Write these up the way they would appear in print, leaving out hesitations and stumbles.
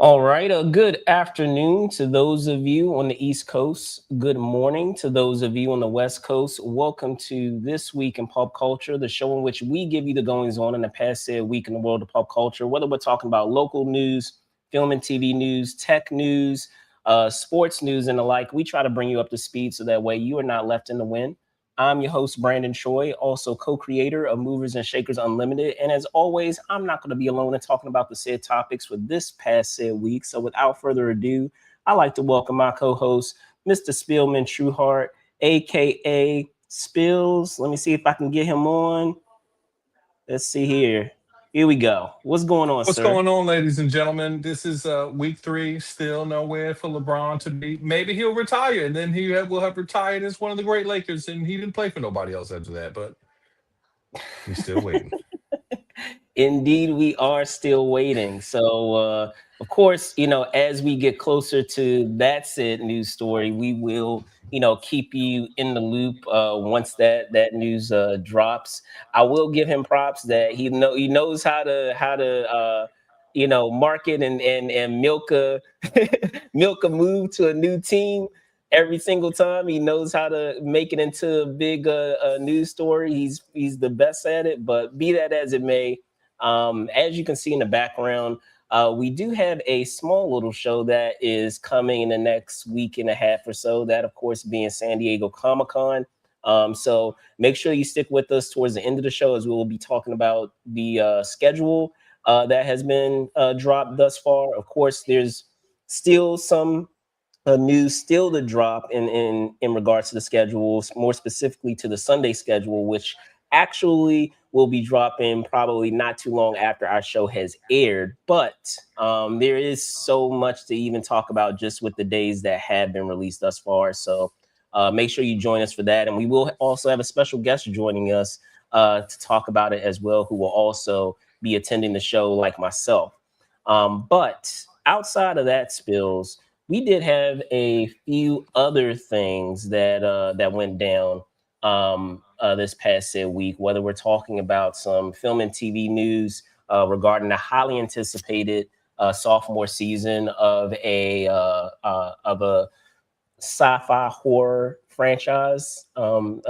All right. Good afternoon to those of you on the East Coast. Good morning to those of you on the West Coast. Welcome to This Week in Pop Culture, the show in which we give you the goings on in the past said week in the world of pop culture, whether we're talking about local news, film and TV news, tech news, sports news, and the like. We try to bring you up to speed so that way you are not left in the wind. I'm your host, Brandon Choi, also co creator of Movers and Shakers Unlimited. And as always, I'm not going to be alone in talking about the said topics for this past said week. So without further ado, I'd like to welcome my co host, Mr. Spielman Trueheart, AKA Spills. Let me see if I can get him on. Let's see here. Here we go. What's going on, What's sir? going on, ladies and gentlemen? This is week three. Still nowhere for LeBron to be. Maybe he'll retire, and then will have retired as one of the great Lakers, and he didn't play for nobody else after that. But we still waiting. Indeed, we are still waiting. So, of course, as we get closer to that said news story, we will, keep you in the loop once that news drops. I will give him props that he knows how to market and milk a milk a move to a new team every single time. He knows how to make it into a big news story. He's the best at it. But be that as it may, as you can see in the background, we do have a small little show that is coming in the next week and a half or so. That, of course, being San Diego Comic Con. So make sure you stick with us towards the end of the show as we will be talking about the schedule that has been dropped thus far. Of course, there's still some news still to drop in regards to the schedules, more specifically to the Sunday schedule, which actually will be dropping probably not too long after our show has aired. But there is so much to even talk about just with the days that have been released thus far. So make sure you join us for that, and we will also have a special guest joining us to talk about it as well, who will also be attending the show like myself. But outside of that, Spills, we did have a few other things that went down this past said week. Whether we're talking about some film and TV news regarding the highly anticipated sophomore season of a sci-fi horror franchise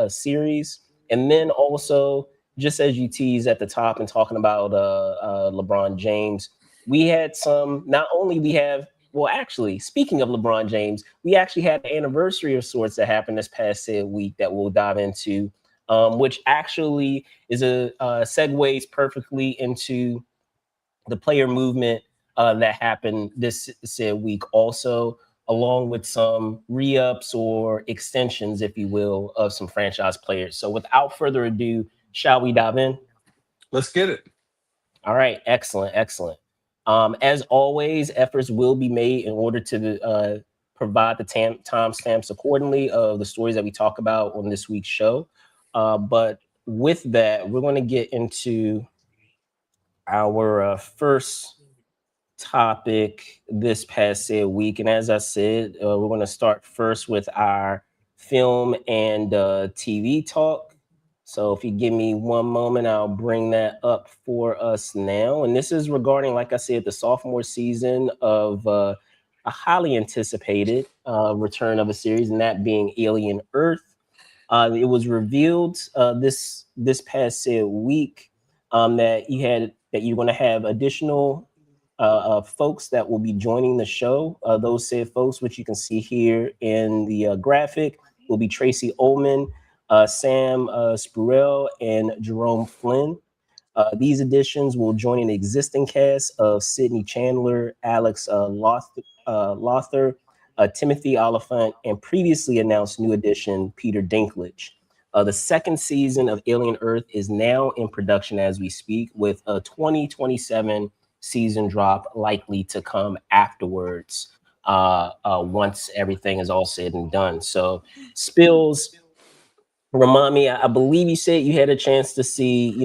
series, and then also just as you tease at the top and talking about LeBron James, we had some. Not only we have well, actually, speaking of LeBron James, we actually had an anniversary of sorts that happened this past said week that we'll dive into, which actually is a segues perfectly into the player movement that happened this said week also, along with some re-ups or extensions, if you will, of some franchise players. So without further ado, shall we dive in? Let's get it. All right, excellent, excellent. As always, efforts will be made in order to provide the timestamps accordingly of the stories that we talk about on this week's show. But with that, we're going to get into our first topic this past said week. And as I said, we're going to start first with our film and TV talk. So if you give me one moment, I'll bring that up for us now. And this is regarding, like I said, the sophomore season of a highly anticipated return of a series, and that being Alien Earth. It was revealed this past said week that you're going to have additional folks that will be joining the show. Those said folks, which you can see here in the graphic, will be Tracy Ullman, Sam Spruell, and Jerome Flynn. These additions will join an existing cast of Sydney Chandler, Alex Lothar, Timothy Oliphant, and previously announced new addition Peter Dinklage. The second season of Alien Earth is now in production as we speak, with a 2027 season drop likely to come afterwards once everything is all said and done. So, Spills, remind me, I believe you said you had a chance to see,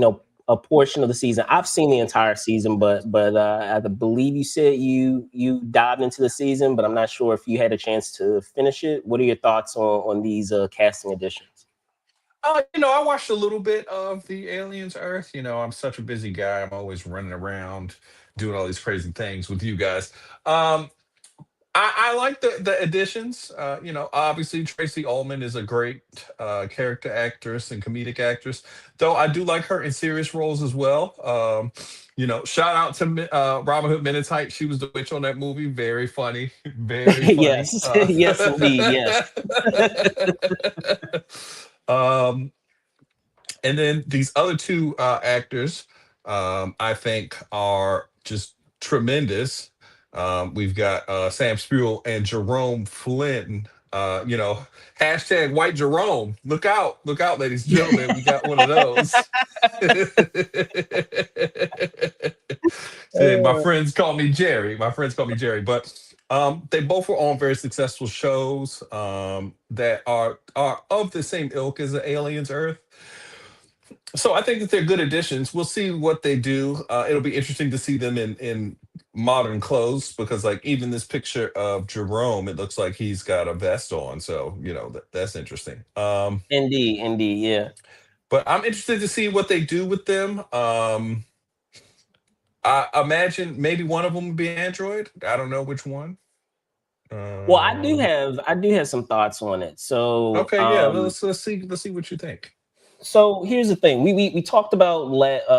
a portion of the season. I've seen the entire season, but I believe you said you dived into the season, but I'm not sure if you had a chance to finish it. What are your thoughts on these casting additions? I watched a little bit of the Aliens Earth. I'm such a busy guy. I'm always running around doing all these crazy things with you guys. Um, I like the additions. Obviously Tracy Ullman is a great character actress and comedic actress, though I do like her in serious roles as well. Shout out to Robin Hood Menenhite. She was the witch on that movie. Very funny, very funny. Yes, yes, indeed, yes. Um, and then these other two actors, I think, are just tremendous. We've got Sam Spruill and Jerome Flynn. Hashtag White Jerome. Look out, ladies and gentlemen. We got one of those. My Uh, friends call me Jerry. My friends call me Jerry, but they both were on very successful shows that are of the same ilk as the Aliens Earth. So I think that they're good additions. We'll see what they do. It'll be interesting to see them in modern clothes because, like, even this picture of Jerome, it looks like he's got a vest on. So that's interesting. Indeed, indeed, yeah. But I'm interested to see what they do with them. I imagine maybe one of them would be Android. I don't know which one. Well, Um, I do have some thoughts on it. okay, yeah. Let's see what you think. So here's the thing. We talked about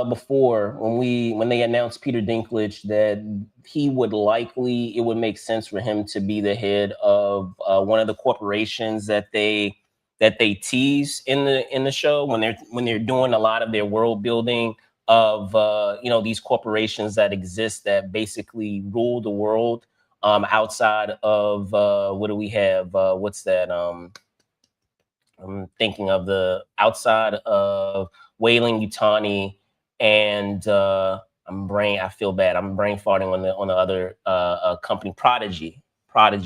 before when they announced Peter Dinklage that he would likely it would make sense for him to be the head of one of the corporations that they tease in the show when they're doing a lot of their world building of these corporations that exist that basically rule the world outside of what do we have what's that I'm thinking of the outside of Wayland Utani and I feel bad. I'm brain farting on the other company, Prodigy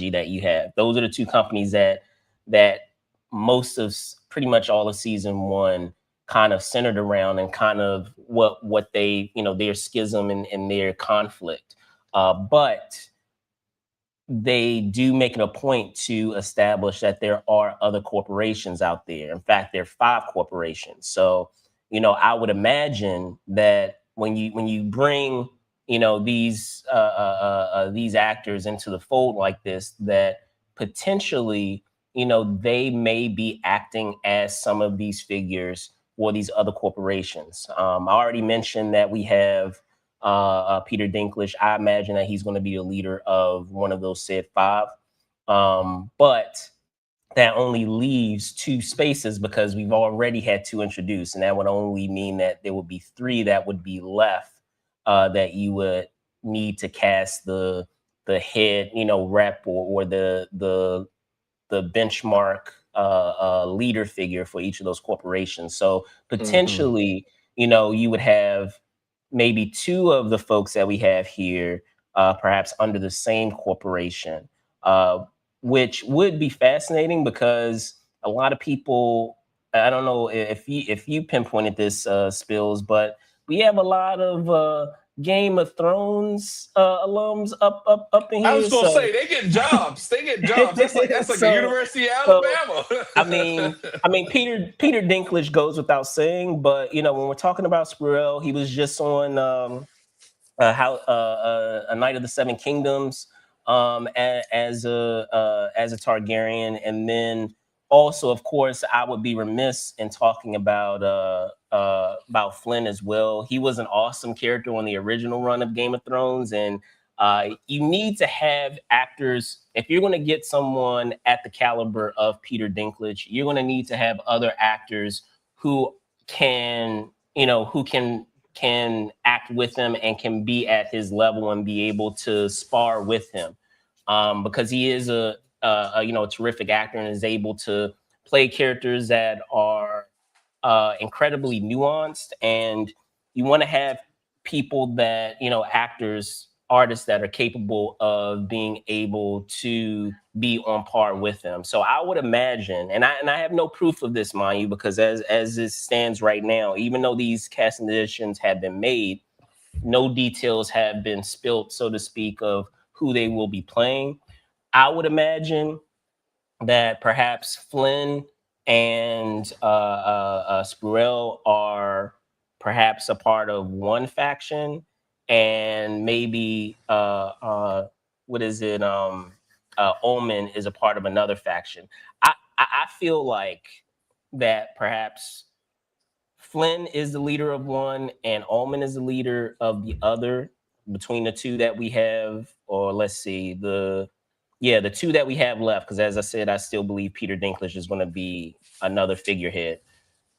that you have. Those are the two companies that pretty much all of season one kind of centered around and kind of what they their schism and their conflict. But they do make it a point to establish that there are other corporations out there. In fact, there are 5 corporations. So, I would imagine that when you bring these actors into the fold like this, that potentially they may be acting as some of these figures for these other corporations. I already mentioned that we have Peter Dinklage. I imagine that he's going to be a leader of one of those said 5. But that only leaves 2 spaces because we've already had 2 introduced, and that would only mean that there would be 3 that would be left that you would need to cast the head, rep or the benchmark leader figure for each of those corporations. So Mhm. potentially, you would have maybe 2 of the folks that we have here, perhaps under the same corporation, which would be fascinating because a lot of people, I don't know if you pinpointed this, Spills, but we have a lot of Game of Thrones alums up in I was here. gonna So say they get jobs. They get jobs. That's like the so University of so Alabama. I mean, Peter Dinklage goes without saying, but when we're talking about Spruill, he was just on a Knight of the Seven Kingdoms as a Targaryen, and then also, of course, I would be remiss in talking about Flynn as well. He was an awesome character on the original run of Game of Thrones, and you need to have actors. If you're going to get someone at the caliber of Peter Dinklage, you're going to need to have other actors who can act with him and can be at his level and be able to spar with him, because he is a terrific actor and is able to play characters that are incredibly nuanced. And you want to have people that actors, artists that are capable of being able to be on par with them. So I would imagine, and I have no proof of this, mind you, because as it stands right now, even though these casting decisions have been made, no details have been spilt, so to speak, of who they will be playing. I would imagine that perhaps Flynn and Spruill are perhaps a part of one faction, and maybe what is it? Ullman is a part of another faction. I feel like that perhaps Flynn is the leader of one and Ullman is the leader of the other between the two that we have, or let's see, the two that we have left. Because as I said, I still believe Peter Dinklage is going to be another figurehead,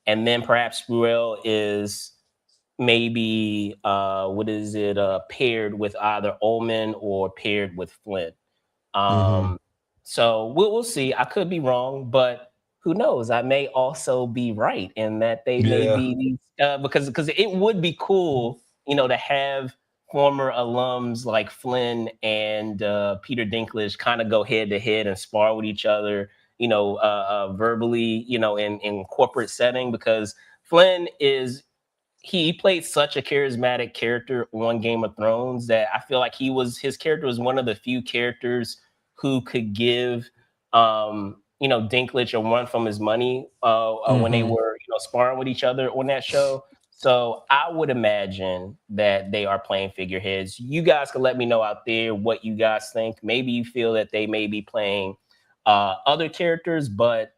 and then perhaps Ruel is maybe what is it paired with either Ullman or paired with Flynn. Hmm. Um, so we'll see. I could be wrong, but who knows? I may also be right in that they may Yeah. be these because it would be cool, to have former alums like Flynn and Peter Dinklage kind of go head to head and spar with each other, verbally, in corporate setting because Flynn is he played such a charismatic character on Game of Thrones that I feel like his character was one of the few characters who could give Dinklage a run from his money when they Hmm. were sparring with each other on that show. So I would imagine that they are playing figureheads. You guys can let me know out there what you guys think. Maybe you feel that they may be playing other characters, but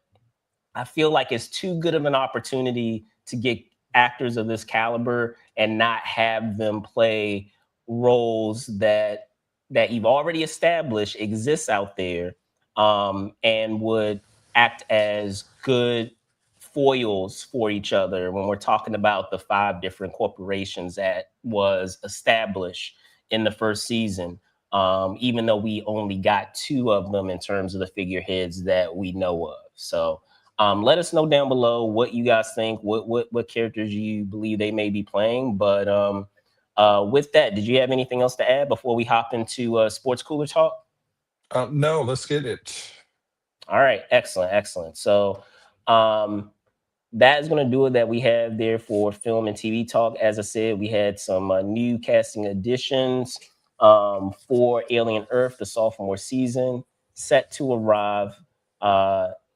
I feel like it's too good of an opportunity to get actors of this caliber and not have them play roles that you've already established exists out there, and would act as good foils for each other when we're talking about the five different corporations that was established in the first season. Even though we only got two of them in terms of the figureheads that we know of. So let us know down below what you guys think, what characters you believe they may be playing. But with that, did you have anything else to add before we hop into sports cooler talk? No, let's get it. All right, excellent, excellent. So um, that is going to do it that we have there for film and TV talk. As I said, we had some new casting additions for Alien Earth, the sophomore season, set to arrive.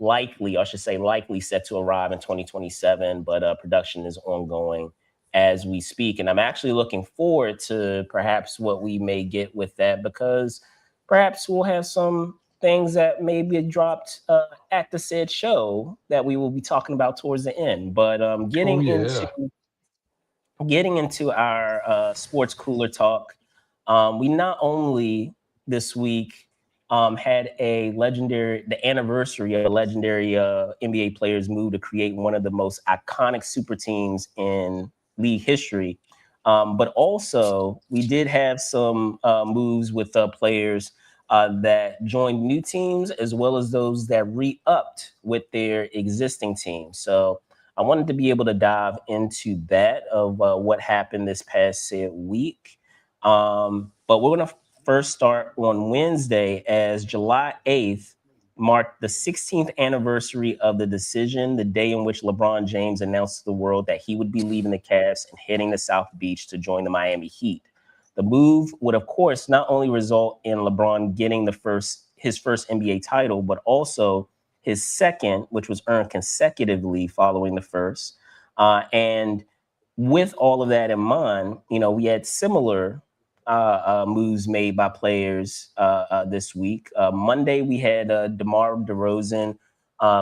Likely, I should say, likely set to arrive in 2027, but production is ongoing as we speak. And I'm actually looking forward to perhaps what we may get with that because perhaps we'll have some things that may be dropped at the said show that we will be talking about towards the end. But Oh yeah. getting into our sports cooler talk, we not only this week had the anniversary of a legendary NBA player's move to create one of the most iconic super teams in league history. But also, we did have some moves with players that joined new teams as well as those that re-upped with their existing teams. So I wanted to be able to dive into that of what happened this past said week. But we're going to first start on Wednesday as July 8th marked the 16th anniversary of the decision, the day in which LeBron James announced to the world that he would be leaving the Cavs and heading to South Beach to join the Miami Heat. The move would, of course, not only result in LeBron getting his first NBA title, but also his second, which was earned consecutively following the first. And with all of that in mind, we had similar moves made by players this week. Monday, we had DeMar DeRozan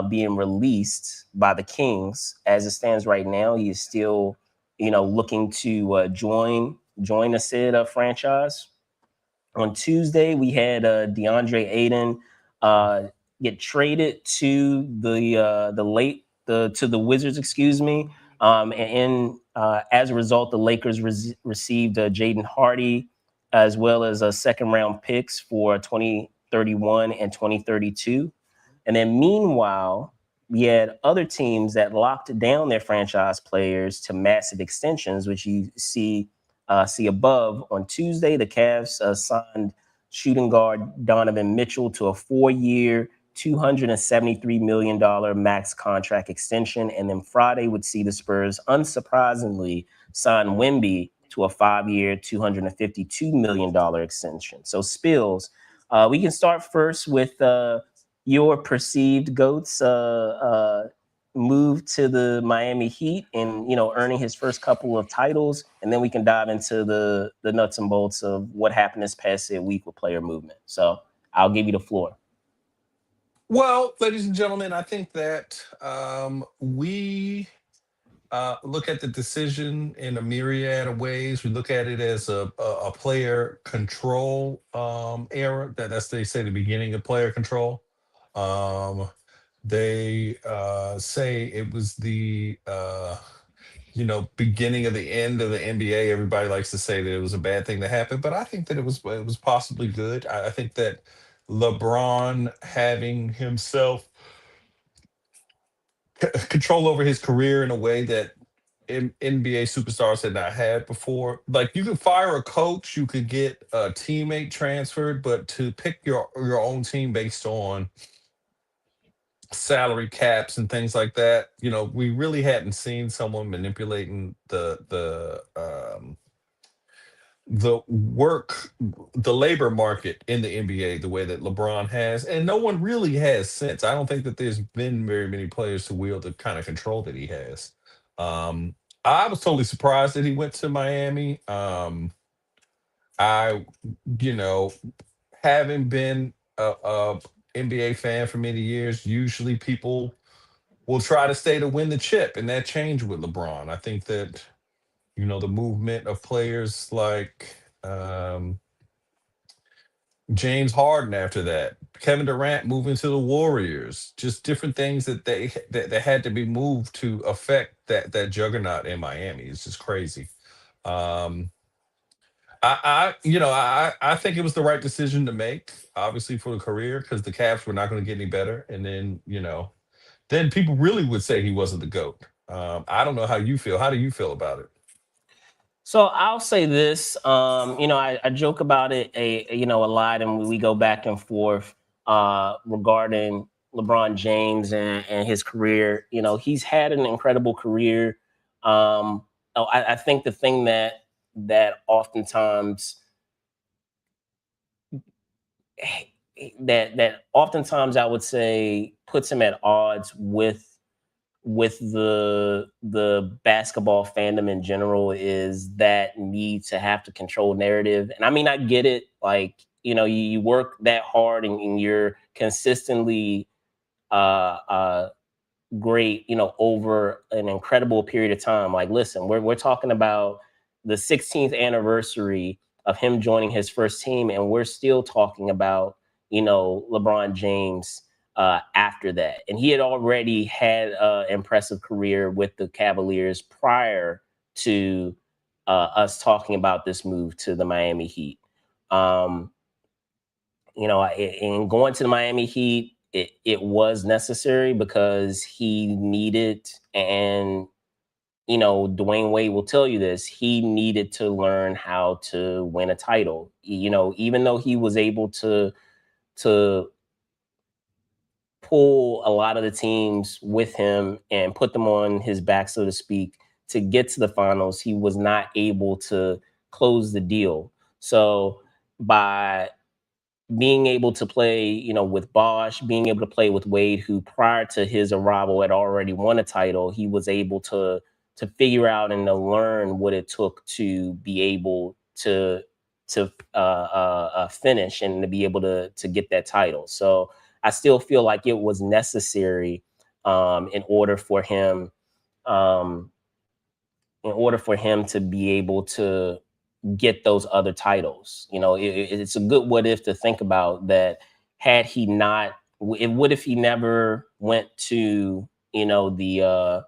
being released by the Kings. As it stands right now, he is still, looking to join the said franchise. On Tuesday, we had DeAndre Ayton uh, get traded to the Wizards, excuse me. And as a result, the Lakers received Jaden Hardy as well as second round picks for 2031 and 2032. And then meanwhile, we had other teams that locked down their franchise players to massive extensions, which you see above. On Tuesday, the Cavs signed shooting guard Donovan Mitchell to a 4-year, $273 million max contract extension. And then Friday would see the Spurs, unsurprisingly, sign Wemby to a 5-year, $252 million extension. So, Spills, we can start first with your perceived GOATs, move to the Miami Heat and, earning his first couple of titles, and then we can dive into the nuts and bolts of what happened this past week with player movement. So I'll give you the floor. Well, ladies and gentlemen, I think that we look at the decision in a myriad of ways. We look at it as a player control era. That's they say the beginning of player control. They say it was the beginning of the end of the NBA. Everybody likes to say that it was a bad thing that happened, but I think that it was possibly good. I think that LeBron having himself control over his career in a way that NBA superstars had not had before. Like you could fire a coach, you could get a teammate transferred, but to pick your own team based on salary caps and things like that, we really hadn't seen someone manipulating the labor market in the NBA the way that LeBron has, and no one really has since. I don't think that there's been very many players to wield the kind of control that he has. Um, I was totally surprised that he went to Miami. I, you know, having been a NBA fan for many years, usually people will try to stay to win the chip, and that changed with LeBron. I think that the movement of players like James Harden after that, Kevin Durant moving to the Warriors, just different things that had to be moved to affect that juggernaut in Miami. It's just crazy. Um, I think it was the right decision to make, obviously for the career, because the Cavs were not going to get any better, and then people really would say he wasn't the GOAT. I don't know how you feel. How do you feel about it? So I'll say this, I joke about it a lot, and we go back and forth regarding LeBron James and his career. He's had an incredible career. I think the thing that oftentimes I would say puts him at odds with the basketball fandom in general is that need to have to control narrative. And I mean, I get it. Like, you work that hard and you're consistently great, over an incredible period of time. Like, listen, we're talking about the 16th anniversary of him joining his first team, and we're still talking about, LeBron James after that. And he had already had an impressive career with the Cavaliers prior to us talking about this move to the Miami Heat. In going to the Miami Heat, it was necessary because he needed, and Dwayne Wade will tell you this, he needed to learn how to win a title. Even though he was able to pull a lot of the teams with him and put them on his back, so to speak, to get to the finals, he was not able to close the deal. So by being able to play, with Bosh, being able to play with Wade, who prior to his arrival had already won a title, he was able to figure out and to learn what it took to be able to finish and to be able to get that title. So I still feel like it was necessary in order for him to be able to get those other titles. It's a good what if to think about that. Had he not, what if he never went to the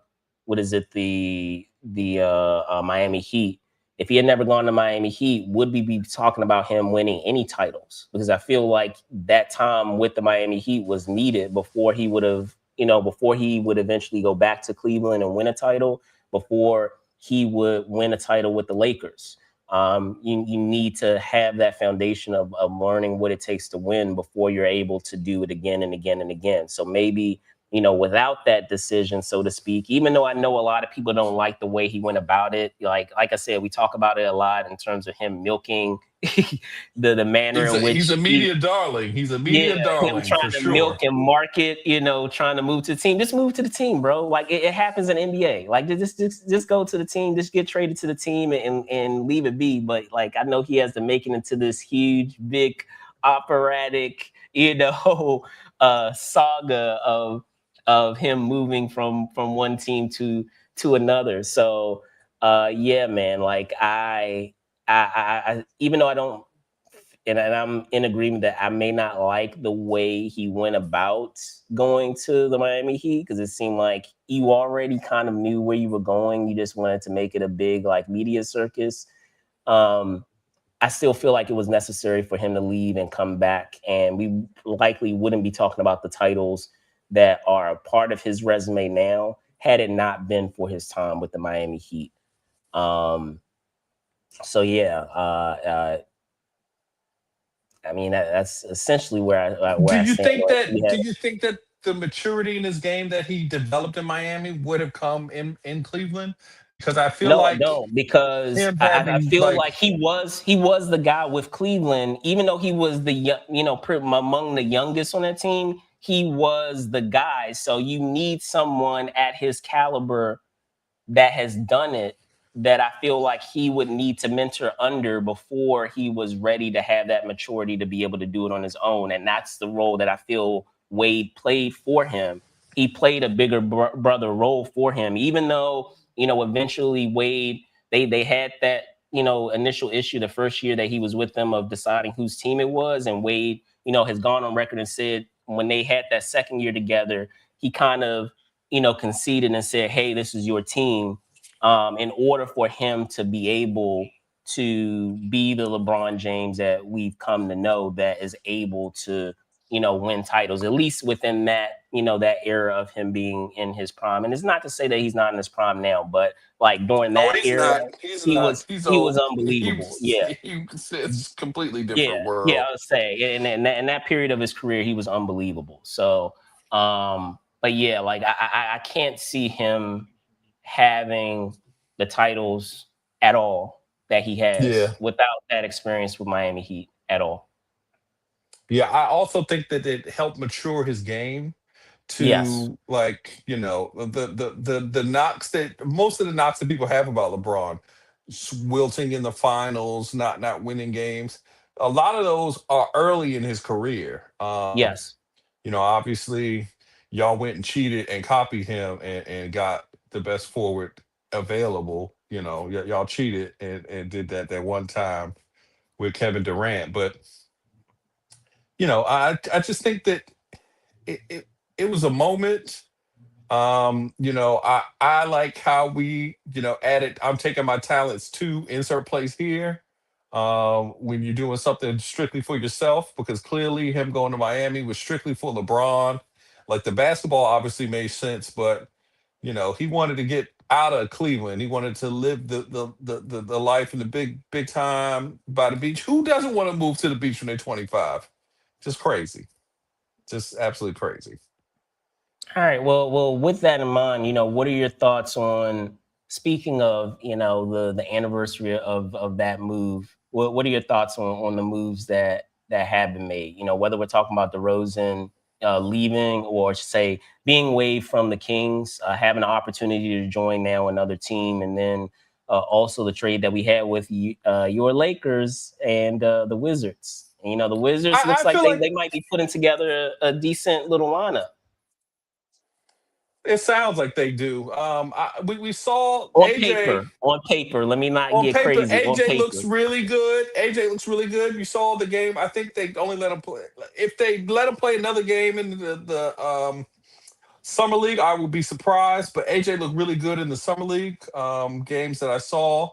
Miami Heat? If he had never gone to Miami Heat, would we be talking about him winning any titles? Because I feel like that time with the Miami Heat was needed before he would eventually go back to Cleveland and win a title, before he would win a title with the Lakers. You need to have that foundation of learning what it takes to win before you're able to do it again and again and again. So maybe without that decision, so to speak, even though I know a lot of people don't like the way he went about it. Like I said, we talk about it a lot in terms of him milking the manner He's in a which media darling. He's a yeah, media him darling for trying to milk sure. and market, trying to move to the team. Just move to the team, bro. Like it happens in NBA. Like just go to the team, just get traded to the team and leave it be. But like I know he has to make it into this huge, big operatic, saga of him moving from one team to another. So yeah, man, like I even though I don't and I'm in agreement that I may not like the way he went about going to the Miami Heat because it seemed like you already kind of knew where you were going. You just wanted to make it a big like media circus. Um, I still feel like it was necessary for him to leave and come back, and we likely wouldn't be talking about the titles that are a part of his resume now had it not been for his time with the Miami Heat. Um, so yeah, I mean, that's essentially where I stand on it. Do you think that the maturity in his game that he developed in Miami would have come in Cleveland? Because I feel No, I like don't, because him I having feel like like he was the guy with Cleveland, even though he was among the youngest on that team. He was the guy. So you need someone at his caliber that has done it, that I feel like he would need to mentor under before he was ready to have that maturity to be able to do it on his own. And that's the role that I feel Wade played for him. He played a bigger brother role for him, even though, eventually Wade, they had that, initial issue the first year that he was with them of deciding whose team it was. And Wade, has gone on record and said when they had that second year together, he kind of, conceded and said, "Hey, this is your team." In order for him to be able to be the LeBron James that we've come to know, that is able to, win titles, at least within that, that era of him being in his prime. And it's not to say that he's not in his prime now, but like during no, that he's era, not. He's he not. was He's he was old. unbelievable. Yeah. It's completely Yeah, different yeah, world. I would say, in that period of his career, he was unbelievable. So, but yeah, like I can't see him having the titles at all that he has Yeah. without that experience with Miami Heat at all. Yeah, I also think that it helped mature his game Yes, to like, the knocks that most of the knocks that people have about LeBron, wilting in the finals, not winning games. A lot of those are early in his career. yes. Obviously y'all went and cheated and copied him and got the best forward available. Y'all cheated and did that one time with Kevin Durant. But I just think that it was a moment. I like how we, added I'm taking my talents to insert place here. When you're doing something strictly for yourself, because clearly him going to Miami was strictly for LeBron. Like the basketball obviously made sense, but he wanted to get out of Cleveland. He wanted to live the life in the big time by the beach. Who doesn't want to move to the beach when they're 25? Just crazy. Just absolutely crazy. All right. Well, with that in mind, what are your thoughts on speaking of, the anniversary of that move? What are your thoughts on the moves that have been made? Whether we're talking about DeRozan leaving, or say being waived from the Kings, having an opportunity to join now another team, and then also the trade that we had with your Lakers and the Wizards. The Wizards I looks like feel they, like they might be putting together a decent little lineup. it sounds like they do. We saw On AJ paper, on paper. Let me not on get paper. crazy. On AJ paper, looks really good. AJ looks really good. You saw the game. I think they only let him play. If they let him play another game in the summer league, I would be surprised. But AJ looked really good in the summer league games that I saw.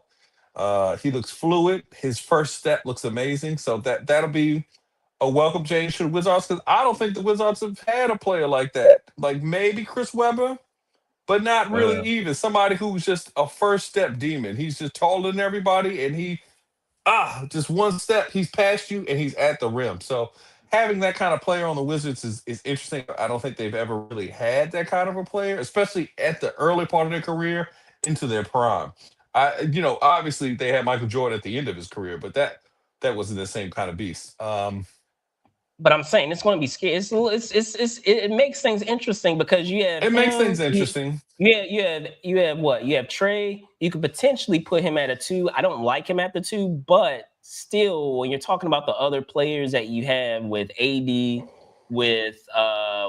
He looks fluid. His first step looks amazing. So that'll be a welcome change to the Wizards, because I don't think the Wizards have had a player like that. Like maybe Chris Webber, but not really uh, even. Somebody who's just a first step demon. He's just taller than everybody, and he just one step, he's past you and he's at the rim. So having that kind of player on the Wizards is interesting. I don't think they've ever really had that kind of a player, especially at the early part of their career into their prime. Obviously they had Michael Jordan at the end of his career, but that wasn't the same kind of beast. But I'm saying it's going to be scary. It makes things interesting because you have It makes him. things interesting. You have what? You have Trey. You could potentially put him at a 2. I don't like him at the 2, but still, when you're talking about the other players that you have with AD, with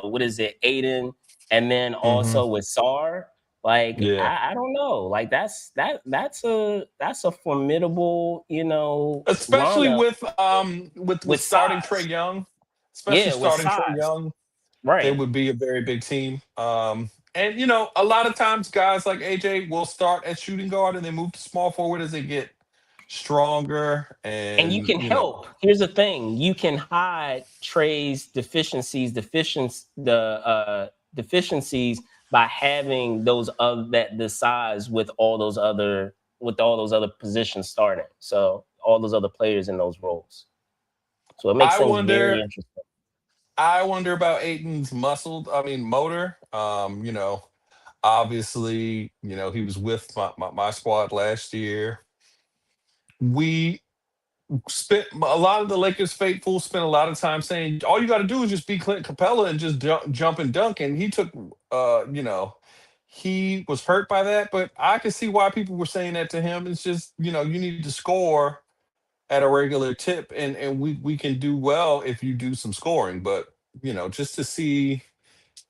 what is it, Aiden, and then Hmm. also with Sar. Like Yeah, I don't know. Like that's a formidable especially lineup with with starting Trey size. Young, especially Yeah, with starting Trey size. Young. They Right. would be a very big team. And a lot of times guys like AJ will start at shooting guard and then move to small forward as they get stronger. And you And can help. Here's the thing: you can hide Trey's deficiencies by having those of that the size with all those other positions starting. So all those other players in those roles. So it makes I things very wonder, interesting. I wonder about Aiton's motor. Obviously, he was with my squad last year. We spent a lot of the Lakers faithful spent a lot of time saying all you got to do is just be Clint Capella and just jump and dunk. And he took, he was hurt by that. But I can see why people were saying that to him. It's just you need to score at a regular tip, and we can do well if you do some scoring. But just to see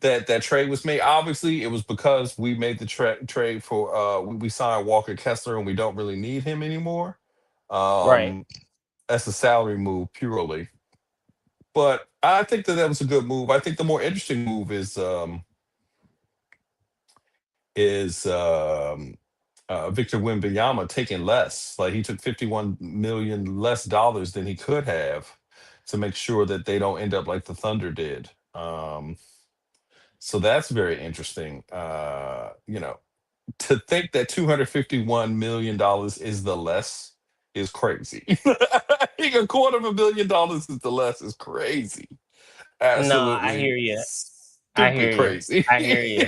that trade was made. Obviously, it was because we made the trade for we signed Walker Kessler, and we don't really need him anymore. Right. Um, that's a salary move purely. But I think that was a good move. I think the more interesting move is Victor Wembanyama taking less. Like he took 51 million less dollars than he could have to make sure that they don't end up like the Thunder did. So that's very interesting. To think that $251 million is the less is crazy. I think $250 million is the less is crazy. No, I Absolutely hear you. I stupid hear you. crazy. I hear you.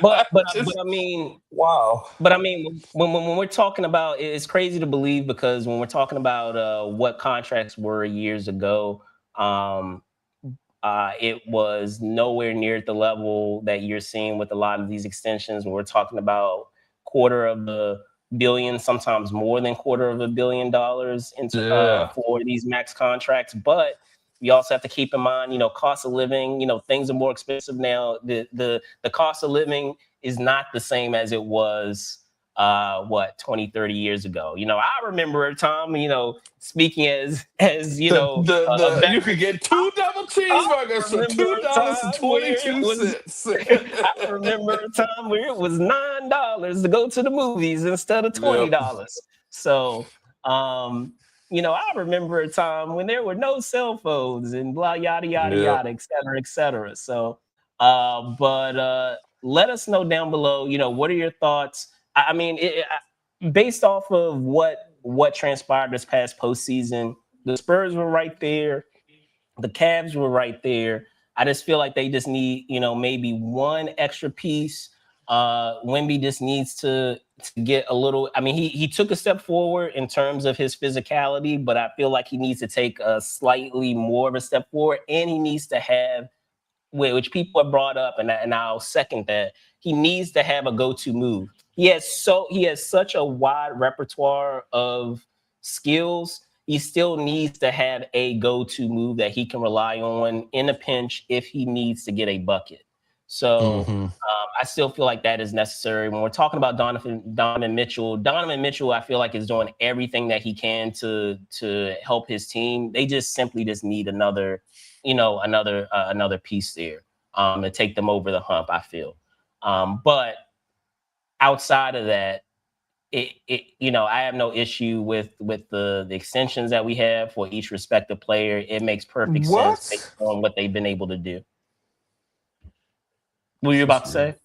But but but Just I mean, wow. But I mean, when we're talking about it's crazy to believe because when we're talking about what contracts were years ago, um, it was nowhere near at the level that you're seeing with a lot of these extensions. When we're talking about quarter of a billion, sometimes more than quarter of $1 billion Yeah. for these max contracts. But we also have to keep in mind, cost of living. Things are more expensive now. The cost of living is not the same as it was 20, 30 years ago. I remember a time, speaking as a You veteran. could get two double I cheeseburgers for remember two a dollars and time twenty where it two was cents. I remember a time where it was $9 to go to the movies instead of Yep. $20. So I remember a time when there were no cell phones and blah yada yada Yep. yada, et cetera, et cetera. So but let us know down below, what are your thoughts? I mean, based off of what transpired this past postseason, the Spurs were right there, the Cavs were right there. I just feel like they just need, maybe one extra piece. Wemby just needs to get a little. I mean, he took a step forward in terms of his physicality, but I feel like he needs to take a slightly more of a step forward, and he needs to have, which people have brought up, and I'll second that. He needs to have a go-to move. He has such a wide repertoire of skills. He still needs to have a go-to move that he can rely on in a pinch if he needs to get a bucket. So Hmm. I still feel like that is necessary. When we're talking about Donovan Mitchell, I feel like is doing everything that he can to help his team. They just simply just need another piece there to take them over the hump. I feel, but outside of that, I have no issue with the extensions that we have for each respective player. It makes perfect sense based What? on what they've been able to do. What were you This about is to weird. say?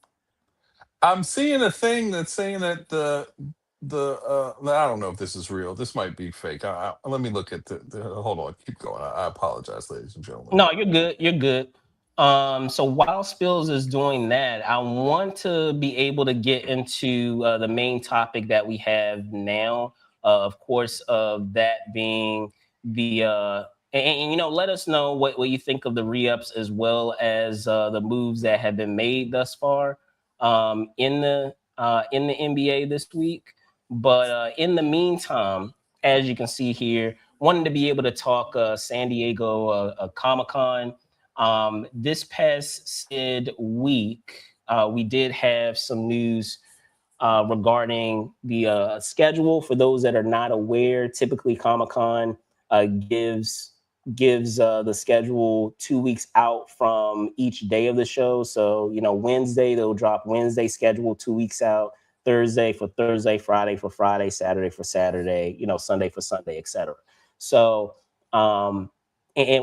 I'm seeing a thing that's saying that the I don't know if this is real. This might be fake. Let me look at hold on, keep going. I apologize, ladies and gentlemen. No, you're good. You're good. So while Spills is doing that, I want to be able to get into the main topic that we have now. Of course, of that being the and, you know, let us know what you think of the re-ups as well as the moves that have been made thus far in the NBA this week. But in the meantime, as you can see here, wanted to be able to talk San Diego Comic Con. This past said week, we did have some news regarding the schedule. For those that are not aware, typically Comic Con gives the schedule 2 weeks out from each day of the show. So, you know, Wednesday they'll drop Wednesday schedule 2 weeks out. Thursday for Thursday, Friday for Friday, Saturday for Saturday, you know, Sunday for Sunday, etc. So, and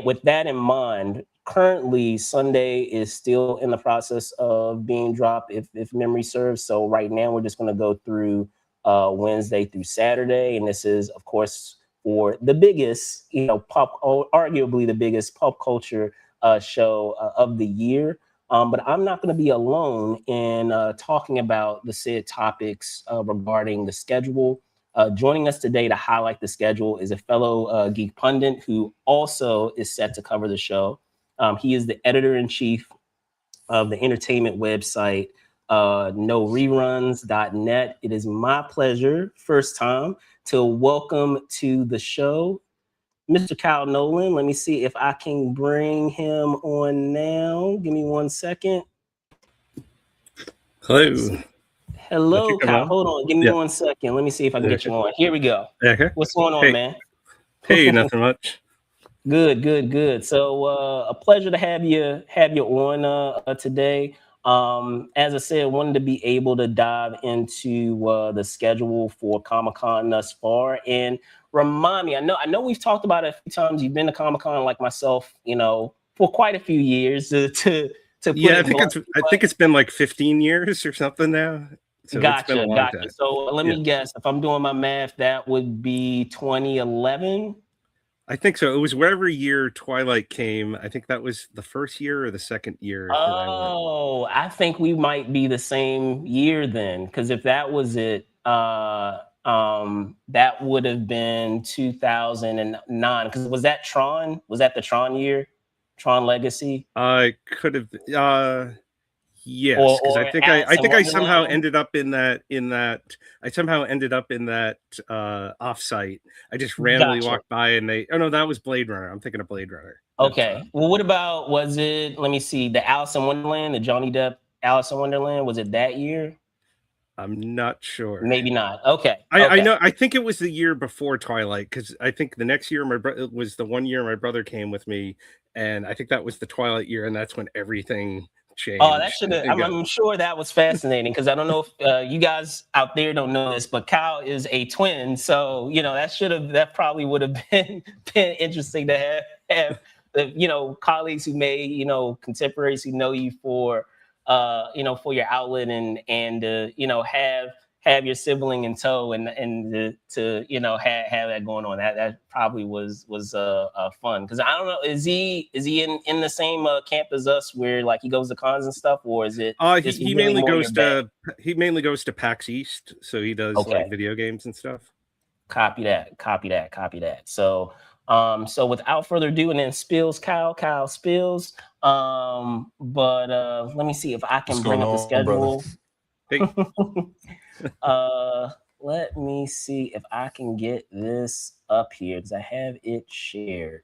with that in mind, currently Sunday is still in the process of being dropped, if memory serves. So right now we're just going to go through Wednesday through Saturday, and this is, of course, for the biggest, you know, arguably the biggest pop culture show of the year. But I'm not going to be alone in talking about the said topics regarding the schedule. Joining us today to highlight the schedule is a fellow geek pundit who also is set to cover the show. He is the editor-in-chief of the entertainment website, NoReruns.net. It is my pleasure, first time, to welcome to the show Mr. Kyle Nolan. Let me see if I can bring him on now. Give me 1 second. Hello. Hello, Kyle. Hold on. Give me 1 second. Let me see if I can get you on. Here we go. Okay. What's going on, man? Hey, nothing much. Good. So a pleasure to have you on today. As I said, wanted to be able to dive into the schedule for Comic-Con thus far, and remind me. I know we've talked about it a few times. You've been to Comic-Con like myself, you know, for quite a few years. To put Yeah, it I think it's been like 15 years or something now. So it's been a long time. So let me guess. If I'm doing my math, that would be 2011. I think so. It was wherever year Twilight came. I think that was the first year or the second year. Oh, I think we might be the same year then, because if that was it, that would have been 2009. Because was that Tron? Was that the Tron year? Tron Legacy? I could have. Yes, because I think I somehow ended up in that. I somehow ended up in that offsite. I just randomly walked by and oh no, that was Blade Runner. I'm thinking of Blade Runner. Okay. Well, what about, was it, let me see, the Alice in Wonderland, the Johnny Depp Alice in Wonderland? Was it that year? I'm not sure. Maybe not. Okay. I know. I think it was the year before Twilight, because I think the next year it was the 1 year my brother came with me, and I think that was the Twilight year, and that's when everything changed. Oh, that should have. I'm sure that was fascinating, because I don't know if you guys out there don't know this, but Kyle is a twin, so you know that probably would have been interesting to have you know, colleagues who may, you know, contemporaries who know you for you know, for your outlet, and you know, have your sibling in tow, and to you know, have that going on. That probably was fun, because I don't know, is he in the same camp as us, where like he goes to cons and stuff, or is it he mainly goes to PAX East, so he does like video games and stuff. Copy that. So so without further ado, and then Kyle Spills. But let me see if I can bring up the schedule. Let me see if I can get this up here, because I have it shared.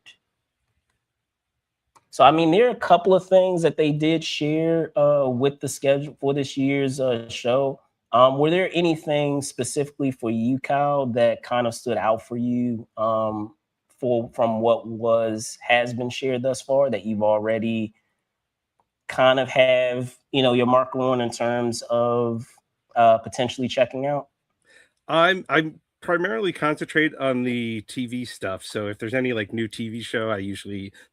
So I mean, there are a couple of things that they did share with the schedule for this year's show. Were there anything specifically for you, Kyle, that kind of stood out for you from what has been shared thus far, that you've already kind of have, you know, your marker on in terms of potentially checking out? I'm primarily concentrate on the TV stuff. So if there's any like new TV show,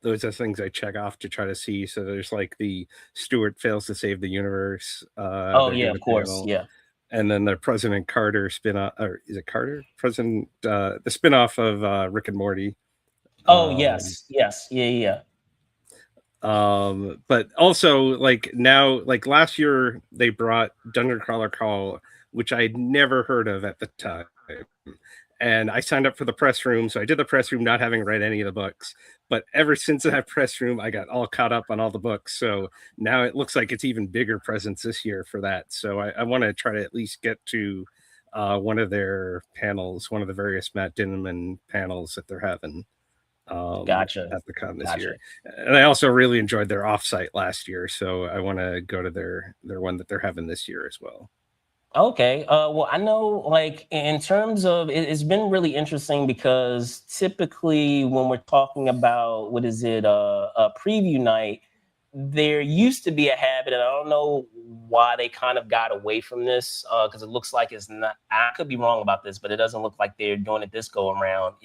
those are things I check off to try to see. So there's like the Stuart Fails to Save the Universe. Oh yeah, of course, yeah. and then the President Carter spinoff, or is it Carter? The spinoff of Rick and Morty. Oh yes, yeah. But also like now, like last year they brought Dungeon Crawler Call, which I had never heard of at the time. And I signed up for the press room. So I did the press room not having read any of the books. But ever since that press room, I got all caught up on all the books. So now it looks like it's even bigger presence this year for that. So I want to try to at least get to one of their panels, one of the various Matt Dinman panels that they're having Gotcha. at the con this year. And I also really enjoyed their offsite last year. So I want to go to their one that they're having this year as well. Okay. Well, I know, like, in terms of it's been really interesting because typically when we're talking about what is it, a preview night, there used to be a habit, and I don't know why they kind of got away from this, because it looks like it's not. I could be wrong about this, but it doesn't look like they're doing it this go around.